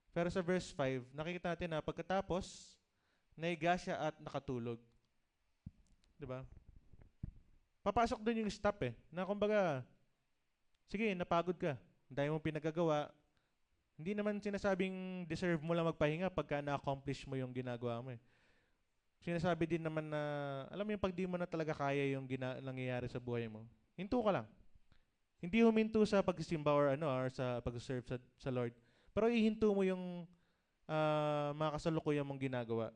Pero sa verse 5, nakikita natin na pagkatapos, naiga siya at nakatulog. Diba? Papasok doon yung stop na kumbaga, sige, napagod ka. Dahil mong pinagagawa, hindi naman sinasabing deserve mo lang magpahinga pagka na-accomplish mo yung ginagawa mo Sinasabi din naman na, alam mo yung pag di mo na talaga kaya yung nangyayari sa buhay mo, hinto ka lang. Hindi huminto sa pagsisimba or sa pag-serve sa Lord. Pero ihinto mo yung mga kasalukuyan mong ginagawa.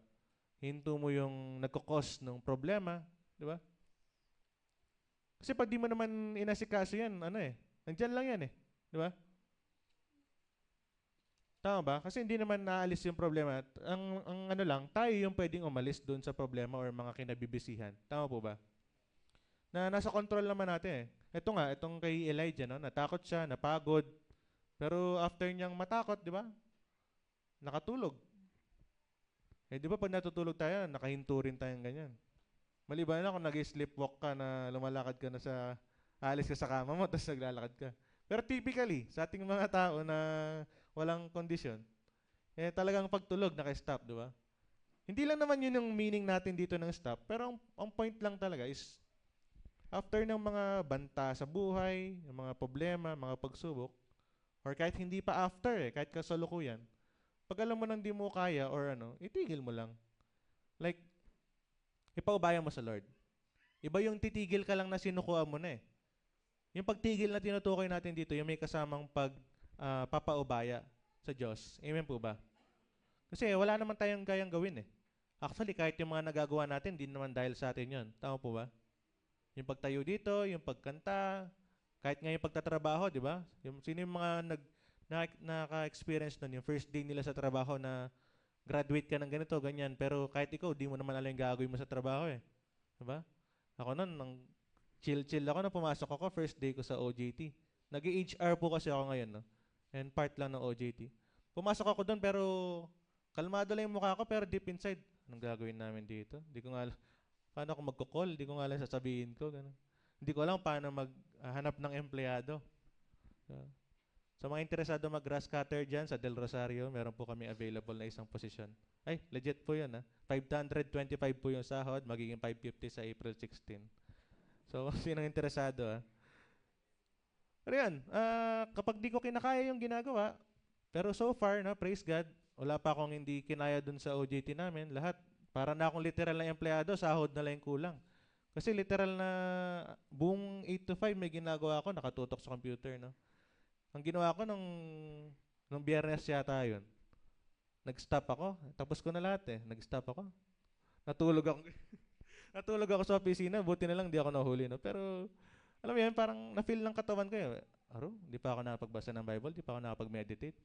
Hinto mo yung nagkakos ng problema, di ba? Kasi pag di mo naman inasikaso yan, nandyan lang yan Di ba? Tama ba? Kasi hindi naman naalis yung problema. Ang tayo yung pwedeng umalis doon sa problema or mga kinabibisihan. Tama po ba? Na nasa control naman natin Ito nga, itong kay Elijah, no? Natakot siya, napagod. Pero after niyang matakot, di ba? Nakatulog. Di ba pag natutulog tayo, nakahinto rin tayong ganyan. Maliban na kung nag-sleepwalk ka na lumalakad ka na alis ka sa kama mo, tapos naglalakad ka. Pero typically, sa ating mga tao na walang kondisyon, talagang pagtulog, naka-stop, di ba? Hindi lang naman yun yung meaning natin dito ng stop, pero ang point lang talaga is, after ng mga banta sa buhay, yung mga problema, mga pagsubok, or kahit hindi pa after kahit kasalukuyan, pag alam mo nang di mo kaya or itigil mo lang. Like, ipaubaya mo sa Lord. Iba yung titigil ka lang na sinukuha mo na Yung pagtigil na tinutukoy natin dito, yung may kasamang papaubaya sa Diyos. Amen po ba? Kasi wala naman tayong kayang gawin Actually, kahit yung mga nagagawa natin, din naman dahil sa atin yun. Tama po ba? Yung pagtayo dito, yung pagkanta, kahit nga yung pagtatrabaho, di ba? Sino yung mga naka-experience nun, yung first day nila sa trabaho na graduate ka ng ganito, ganyan, pero kahit ikaw, di mo naman alam yung gagawin mo sa trabaho Diba? Ako nun, chill ako na pumasok ako, first day ko sa OJT. Nag-HR po kasi ako ngayon, no? And part lang ng OJT. Pumasok ako doon, pero kalmado lang yung mukha ko, pero deep inside, anong gagawin namin dito? Di ko nga paano ako magko-call? Di ko nga alam sasabihin ko. Ganun. Hindi ko alam paano maghanap ng empleyado. Sa mga interesado mag-grass cutter dyan sa Del Rosario, meron po kami available na isang posisyon. Ay, legit po yun 525 po yung sahod, magiging 550 sa April 16. So, sinong interesado Pero yan, kapag di ko kinakaya yung ginagawa, pero so far, praise God, wala pa akong hindi kinaya dun sa OJT namin, lahat. Para na akong literal na empleyado, sahod na lang yung kulang. Kasi literal na buong 8 to 5 may ginagawa ako, nakatutok sa computer, no? Ang ginawa ko nung Biyernes yata yun, nag-stop ako. Tapos ko na lahat eh. Nag-stop ako. Natulog ako. Natulog ako sa opisina. Buti na lang di ako nahuli, no? Pero, alam mo yan, parang na-feel ng katawan ko eh. Aro, di pa ako nakapagbasa ng Bible, di pa ako nakapag-meditate.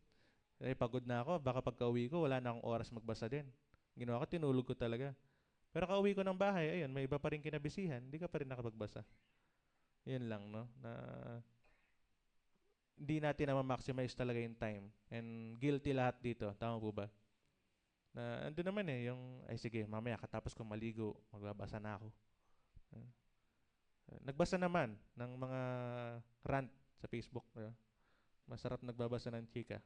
Eh, pagod na ako. Baka pagka-uwi ko, wala na akong oras magbasa din. Ginawa ko, tinulog ko talaga. Pero kauwi ko ng bahay, ayun, may iba pa rin kinabisihan, hindi ka pa rin nakapagbasa. Yun lang, no? Na hindi natin na ma-maximize talaga yung time. And guilty lahat dito. Tama po ba? Na ando naman eh, yung, ay sige, mamaya katapos ko maligo, magbabasa na ako. Uh, Nagbasa naman ng mga rant sa Facebook. Masarap nagbabasa ng chika.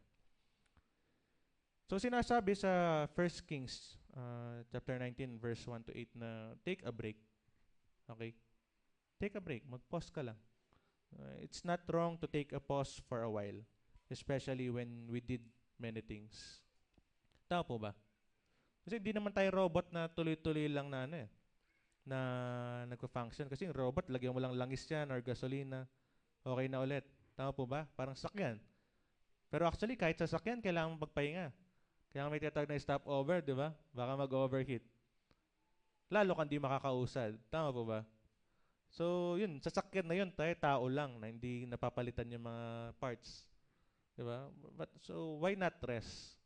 So sinasabi sa 1 Kings chapter 19 verse 1 to 8 na take a break. Okay? Take a break. Mag-pause ka lang. It's not wrong to take a pause for a while, especially when we did many things. Tama po ba? Kasi hindi naman tayo robot na tuloy-tuloy lang na ano eh, na nagpa-function. Kasi yung robot, lagyan mo lang langis yan or gasolina, okay na ulit. Tama po ba? Parang sakyan. Pero actually, kahit sa sakyan, kailangan mo magpahinga. Kaya may tinatawag na stopover, di ba? Baka mag-overheat. Lalo kang di makakausad. Tama po ba? So, yun, sasakyan na yun, tayo tao lang na hindi napapalitan yung mga parts. Di ba? But, so, why not rest?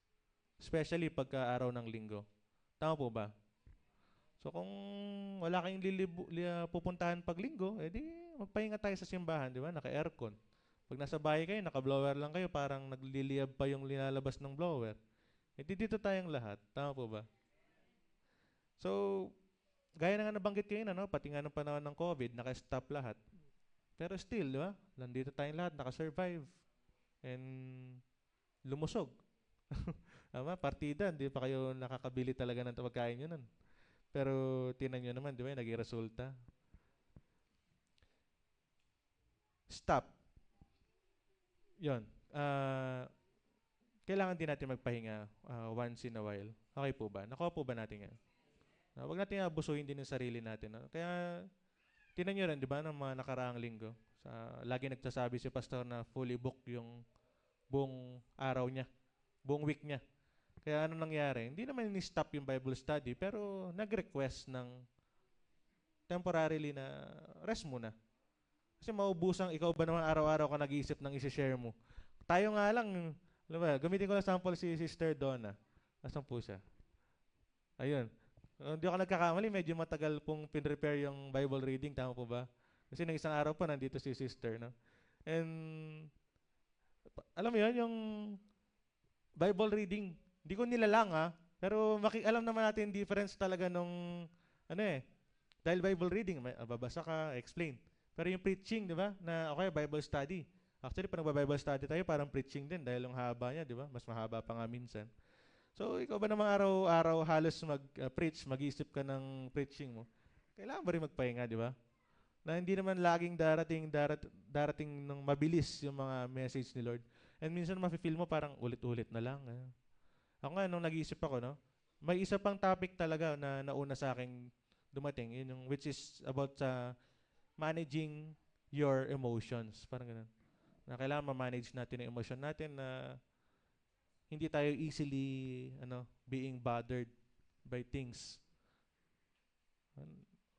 Especially pagka araw ng linggo. Tama po ba? So, kung wala kayong pupuntahan pag linggo, edi magpahinga tayo sa simbahan, di ba? Naka-aircon. Pag nasa bahay kayo, naka-blower lang kayo, parang nagliliyab pa yung linalabas ng blower. Edi dito tayong lahat. Tama po ba? So, gaya na nga nabanggit kayo na, no? Pati nga ng panahon ng COVID, naka-stop lahat. Pero still, di ba? Nandito tayong lahat, naka-survive. And lumusog. Tama, partida, hindi pa kayo nakakabili talaga ng pagkain nyo nun. Pero tinan nyo naman, di ba? Naging resulta. Stop. Yun. Kailangan din natin magpahinga once in a while. Okay po ba? Nakuha po ba natin yan? Huwag natin abusuhin din yung sarili natin. No? Kaya, tinan nyo rin, di ba, ng mga nakaraang linggo. Lagi nagsasabi si pastor na fully booked yung buong araw niya, buong week niya. Kaya ano nangyari? Hindi naman ni-stop yung Bible study, pero nag-request ng temporarily na rest muna. Kasi maubusang, ikaw ba naman araw-araw ka nag-iisip ng isi-share mo? Tayo nga lang, alam ba, gamitin ko na sample si Sister Donna. Asan po siya? Ayun. Hindi ako nagkakamali, medyo matagal pong pin-prepare yung Bible reading, tama po ba? Kasi nang isang araw pa, nandito si sister, no? And, alam mo yun, yung Bible reading, hindi ko nilalang pero alam naman natin yung difference talaga nung, dahil Bible reading, babasa ka, explain. Pero yung preaching, di ba, na okay, Bible study. Actually, pag nagba-Bible study tayo, parang preaching din, dahil yung haba niya, di ba? Mas mahaba pa nga minsan. So, ikaw ba namang araw-araw halos mag-preach, mag-iisip ka ng preaching mo? Kailangan ba rin magpahinga, di ba? Na hindi naman laging darating ng mabilis yung mga message ni Lord. And minsan mafe-feel mo parang ulit-ulit na lang. Ako nga, nung nag-iisip ako, no? May isa pang topic talaga na nauna sa akin dumating, yun yung, which is about managing your emotions. Parang ganun. Na kailangan ma-manage natin yung emotion natin na hindi tayo easily being bothered by things.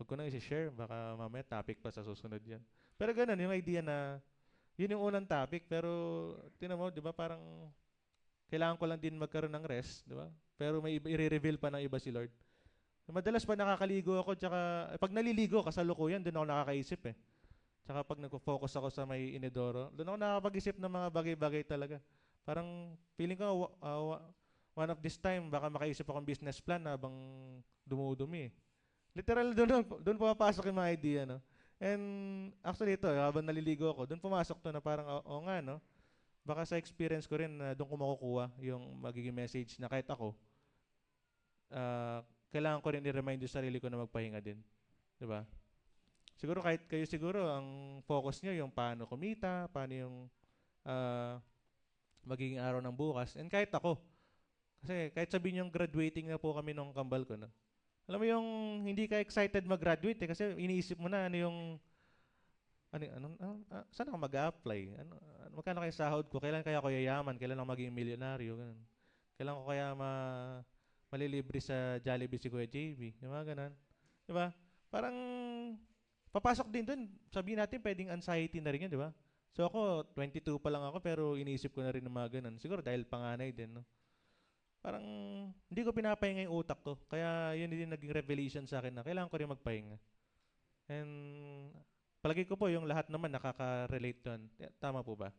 Huwag ko na i-share, baka mamaya topic pa sa susunod yan. Pero ganun, yung idea na yun yung unang topic, pero tinan mo, di ba, parang kailangan ko lang din magkaroon ng rest, di ba? Pero may i-reveal pa ng iba si Lord. Madalas pa nakakaligo ako, tsaka pag naliligo, kasalukuyan, doon ako nakakaisip eh. Tsaka pag nag-focus ako sa may inidoro, doon ako nakakapag-isip ng mga bagay-bagay talaga. Parang feeling ko one of this time baka makaisip akong business plan habang dumudumi. Literal doon pumapasok yung mga idea, no. And actually ito, habang naliligo ako, doon pumasok to na parang nga, no. Baka sa experience ko rin na doon ko makukuha yung magiging message na kahit ako kailangan ko rin i-remind yung sarili ko na magpahinga din. 'Di ba? Siguro kahit kayo siguro ang focus niyo yung paano kumita, paano yung magiging araw ng bukas. And kahit ako, kasi kahit sabihin yung graduating na po kami nung kambal ko, no? Alam mo yung hindi ka excited mag-graduate kasi iniisip mo na saan ako mag-a-apply? Magkano kaya sahod ko? Kailan kaya ako yayaman? Kailan ako maging milyonaryo? Ganun. Kailan ko kaya malilibre sa Jollibee si Kuya JB? Yung mga ganun. Di ba? Parang papasok din dun. Sabihin natin pwedeng anxiety na rin yun, di ba? So ako, 22 pa lang ako pero iniisip ko na rin ng mga ganun. Siguro dahil panganay din, no? Parang hindi ko pinapahinga yung utak ko. Kaya yun din naging revelation sa akin na kailangan ko rin magpahinga. And palagi ko po yung lahat naman nakaka-relate doon. Tama po ba?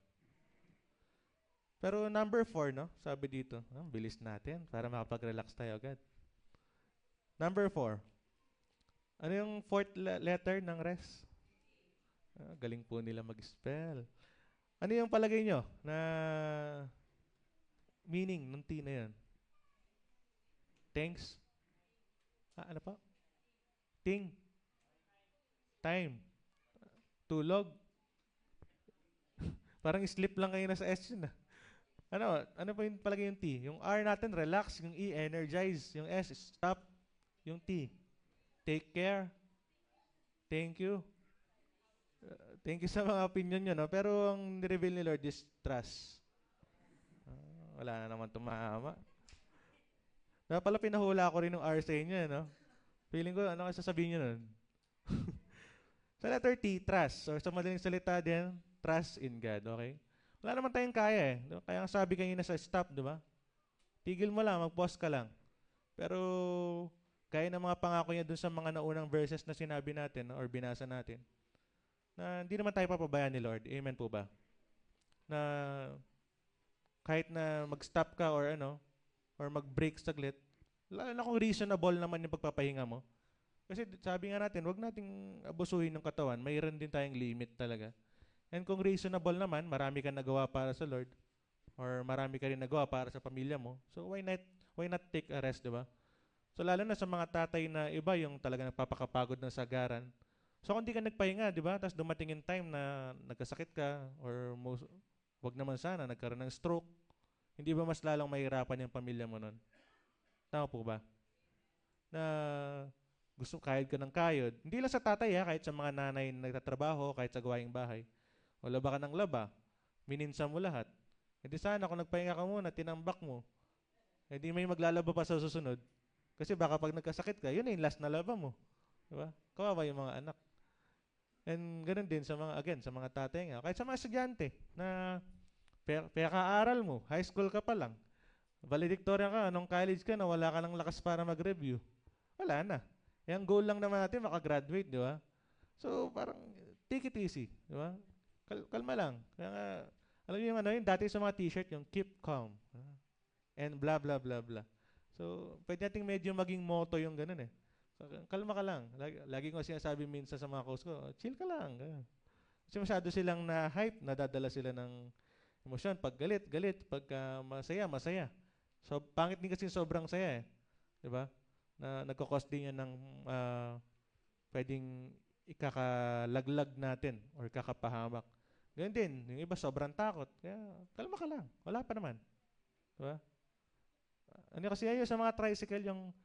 Pero number 4, no? Sabi dito, bilis natin para makapag-relax tayo agad. Number 4. Ano yung fourth letter ng res? Galing po nila mag-spell. Ano yung palagay nyo na meaning ng T na yan? Thanks? Ano pa? Ting? Time? Tulog? Parang sleep lang kayo na sa S yun. Ano pa yung palagay yung T? Yung R natin, relax. Yung E, energize. Yung S, stop. Yung T, take care. Thank you. Thank you sa mga opinion nyo, no? Pero ang nireveal ni Lord is trust. Wala na naman tumama. Kaya pala pinahula ko rin ng R sa inyo, no? Feeling ko, ano kayo sasabihin nyo nun? Sa letter T, trust. Or sa madaling salita din, trust in God, okay? Wala naman tayong kaya eh. Kaya ang sabi kanina sa stop, di ba? Tigil mo lang, mag-pause ka lang. Pero, kaya ng mga pangako niya dun sa mga naunang verses na sinabi natin, no? Or binasa natin, na hindi naman tayo papabayaan ni Lord. Amen po ba? Na kahit na mag-stop ka or mag-break saglit, lalo na kung reasonable naman yung pagpapahinga mo. Kasi sabi nga natin, wag nating abusuhin ng katawan. Mayroon din tayong limit talaga. And kung reasonable naman, marami kang nagawa para sa Lord or marami ka rin nagawa para sa pamilya mo. So why not take a rest, di ba? So lalo na sa mga tatay na iba yung talaga nagpapakapagod ng sagaran. So kung di ka nagpahinga, di ba? Tapos dumating yung time na nagkasakit ka or wag naman sana, nagkaroon ng stroke. Hindi ba mas lalong mahirapan yung pamilya mo nun? Tama po ba? Na gusto kayod ka ng kayod. Hindi lang sa tatay kahit sa mga nanay na nagtatrabaho, kahit sa gawaing bahay. O laba ka ng laba, mininsa mo lahat. E di sana kung nagpahinga ka muna, tinambak mo, e di may maglalaba pa sa susunod. Kasi baka pag nagkasakit ka, yun na yung last na laba mo. Diba? Kawawa yung mga anak. And ganun din sa mga tatay nga. Kahit sa mga estudyante na peka-aral mo, high school ka pa lang, valedictorian ka, nung college ka na wala ka ng lakas para mag-review. Wala na. Yung goal lang naman natin, makagraduate, di ba? So, parang, take it easy, di ba? Kalma lang. Kaya nga, alam niyo yung dati sa mga t-shirt, yung keep calm. And blah, blah, blah, blah. So, pwede nating medyo maging motto yung ganun eh. So, kalma ka lang. Lagi ko sinasabi minsan sa mga coach ko, chill ka lang. Kasi masyado silang na-hype, nadadala sila ng emosyon. Pag galit, galit. Pag masaya, masaya. So, pangit din kasi sobrang saya eh. Di ba? Na nagkakos din yan ng pwedeng ikakalaglag natin or kakapahamak. Ganyan din, yung iba sobrang takot. Kaya, kalma ka lang. Wala pa naman. Diba? Ano kasi ayo sa mga tricycle, yung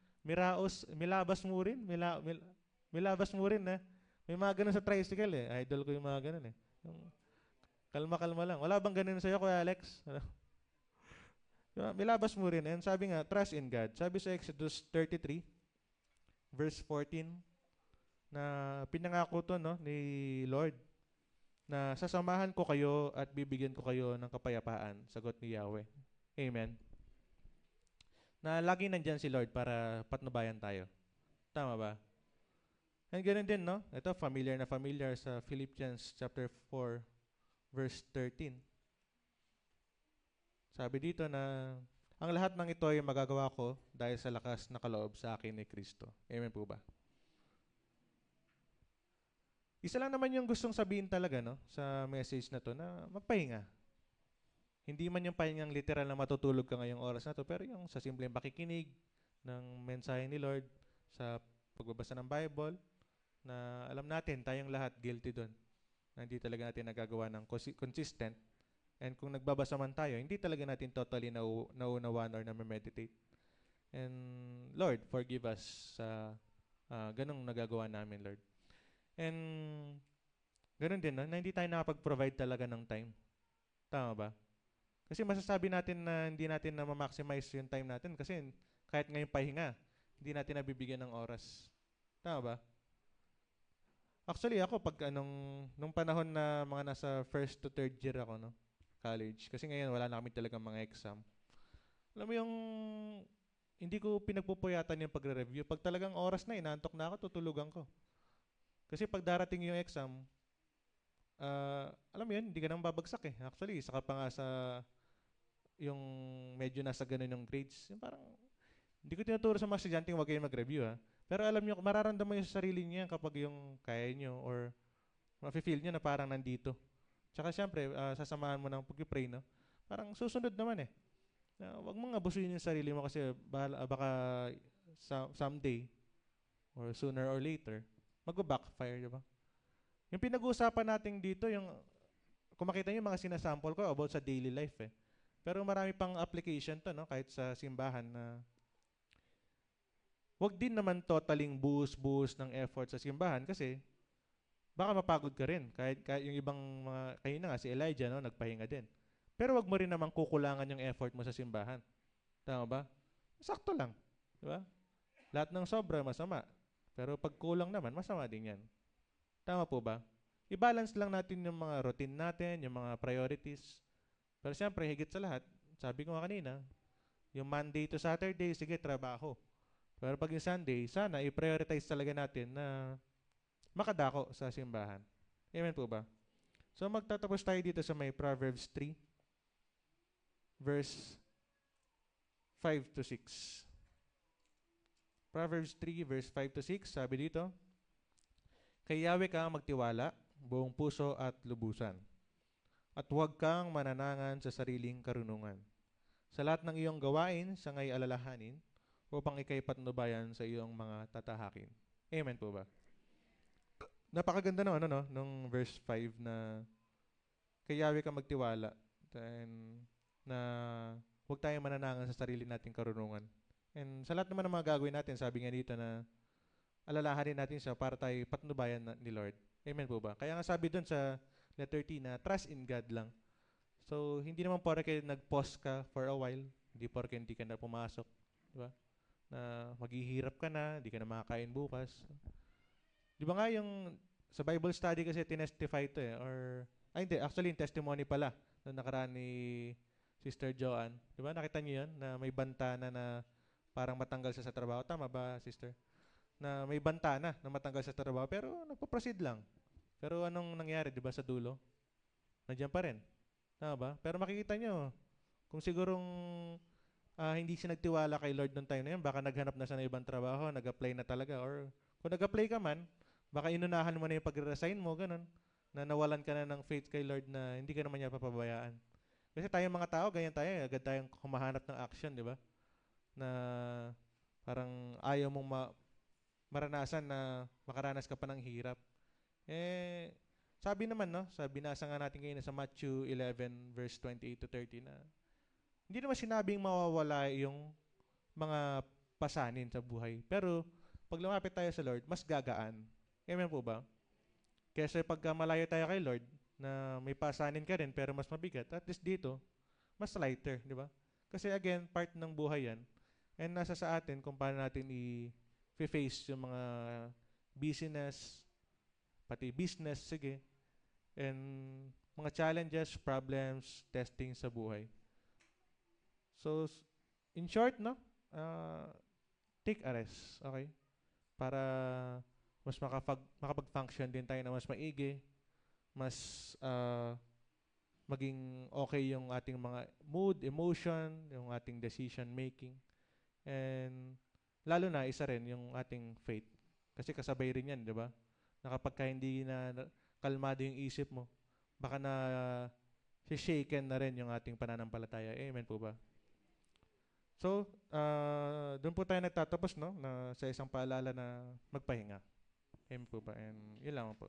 milabas mo rin. Milabas mo rin na. May mga ganun sa tricycle eh. Idol ko yung mga ganun eh. Yung kalma-kalma lang. Wala bang ganun sa'yo, Kuya Alex? Diba? Milabas mo rin. And sabi nga, trust in God. Sabi sa Exodus 33, verse 14, na pinangako to ni Lord, na sasamahan ko kayo at bibigyan ko kayo ng kapayapaan. Sagot ni Yahweh. Amen. Na lagi nandyan si Lord para patnubayan tayo. Tama ba? And ganun din, no? Ito, familiar na familiar sa Philippians chapter 4, verse 13. Sabi dito na, ang lahat ng ito ay magagawa ko dahil sa lakas na kaloob sa akin ni Kristo. Amen po ba? Isa lang naman yung gustong sabihin talaga sa message na to, na magpahinga. Hindi man yung pahingang literal na matutulog ka ngayong oras na to, pero yung sa simpleng pakikinig ng mensahe ni Lord, sa pagbabasa ng Bible, na alam natin, tayong lahat guilty doon, na hindi talaga natin nagagawa ng consistent. And kung nagbabasa man tayo, hindi talaga natin totally nauunawaan or na-meditate. And Lord, forgive us sa ganong nagagawa namin, Lord. And ganon din, no? Na hindi tayo nakapag-provide talaga ng time. Tama ba? Kasi masasabi natin na hindi natin na ma-maximize yung time natin kasi kahit ngayong pahinga, hindi natin nabibigyan ng oras. Tama ba? Actually, ako nung panahon na mga nasa first to third year ako, no? College. Kasi ngayon, wala na kami talagang mga exam. Alam mo yung, hindi ko pinagpupuyatan yung pagre-review. Pag talagang oras na, inaantok na ako, tutulugan ko. Kasi pag darating yung exam, alam mo yun, hindi ka nang babagsak eh. Actually, saka pa nga sa yung medyo nasa ganun yung grades. Yung parang, hindi ko tinuturo sa mga estudyante huwag kayong mag-review ha. Pero alam nyo, mararamdaman nyo sa sarili nyo yan kapag yung kaya nyo or mafe-feel nyo na parang nandito. Tsaka siyempre, sasamahan mo ng pag-pray, no? Parang susunod naman eh. Huwag mong abusuin yung sarili mo kasi baka someday or sooner or later, mag-backfire, di ba? Yung pinag-uusapan natin dito, yung kung makita nyo yung mga sinasample ko about sa daily life eh. Pero marami pang application to, no? Kahit sa simbahan na wag din naman totaling buhos-buhos ng effort sa simbahan kasi baka mapagod ka rin. Kahit yung ibang mga, kayo na nga, si Elijah, no? Nagpahinga din. Pero wag mo rin naman kukulangan yung effort mo sa simbahan. Tama ba? Sakto lang. Di ba? Lahat ng sobra, masama. Pero pag kulang naman, masama din yan. Tama po ba? I-balance lang natin yung mga routine natin, yung mga priorities. Pero siyempre, higit sa lahat, sabi ko nga kanina, yung Monday to Saturday, sige, trabaho. Pero pag yung Sunday, sana i-prioritize talaga natin na makadako sa simbahan. Amen po ba? So magtatapos tayo dito sa may Proverbs 3, verse 5 to 6. Proverbs 3, verse 5 to 6, sabi dito, kay Yahweh kang magtiwala, buong puso at lubusan. At huwag kang mananangan sa sariling karunungan. Sa lahat ng iyong gawain, siya ngay alalahanin, upang ikay patnubayan sa iyong mga tatahakin. Amen po ba? Napakaganda no, nung verse 5 na kay Yahweh kang magtiwala. Then, na huwag tayong mananangan sa sarili nating karunungan. And sa lahat naman ng mga gagawin natin, sabi nga dito na alalahanin natin siya para tayo patnubayan ni Lord. Amen po ba? Kaya nga sabi doon sa letter T na trust in God lang. So, hindi naman porke nag-pause ka for a while, hindi porke hindi ka na pumasok, di ba? Na maghihirap ka na, hindi ka na makakain bukas. Di ba nga yung sa Bible study kasi tinestify to eh, or, hindi, actually yung testimony pala na nakaraan ni Sister Joanne. Di ba? Nakita niyo yun? Na may banta na parang matanggal siya sa trabaho. Tama ba, sister? Na may banta na matanggal sa trabaho, pero nagpo-proceed lang. Pero anong nangyari, di ba, sa dulo? Nandiyan pa rin. Tama ba? Pero makikita nyo, kung sigurong hindi siya nagtiwala kay Lord noong time na yun, baka naghanap na siya ng ibang trabaho, nag-apply na talaga. Or kung nag-apply ka man, baka inunahan mo na yung pag-resign mo, ganun. Na nawalan ka na ng faith kay Lord na hindi ka naman niya papabayaan. Kasi tayong mga tao, ganyan tayo, agad tayong humahanap ng action, di ba? Na parang ayaw mong maranasan na makaranas ka pa ng hirap. Eh, sabi naman, no? Binasa nga natin ngayon sa Matthew 11, verse 28 to 30 na hindi naman sinabing mawawala yung mga pasanin sa buhay. Pero, pag lumapit tayo sa Lord, mas gagaan. Amen po ba? Kaya pag malayo tayo kay Lord, na may pasanin ka rin pero mas mabigat, at least dito, mas lighter, di ba? Kasi again, part ng buhay yan. And nasa sa atin kung paano natin i-face yung mga busyness, pati business, sige, and mga challenges, problems, testing sa buhay. So, in short, no, take a rest, okay? Para mas makapag-function din tayo na mas maigi, mas maging okay yung ating mga mood, emotion, yung ating decision making. And lalo na, isa rin yung ating faith. Kasi kasabay rin yan, di ba? Na kapag hindi na kalmado yung isip mo, baka na shaken na rin yung ating pananampalataya. Amen po ba? So, doon po tayo nagtatapos, no? Na sa isang paalala na magpahinga. Amen po ba? And yun lang po.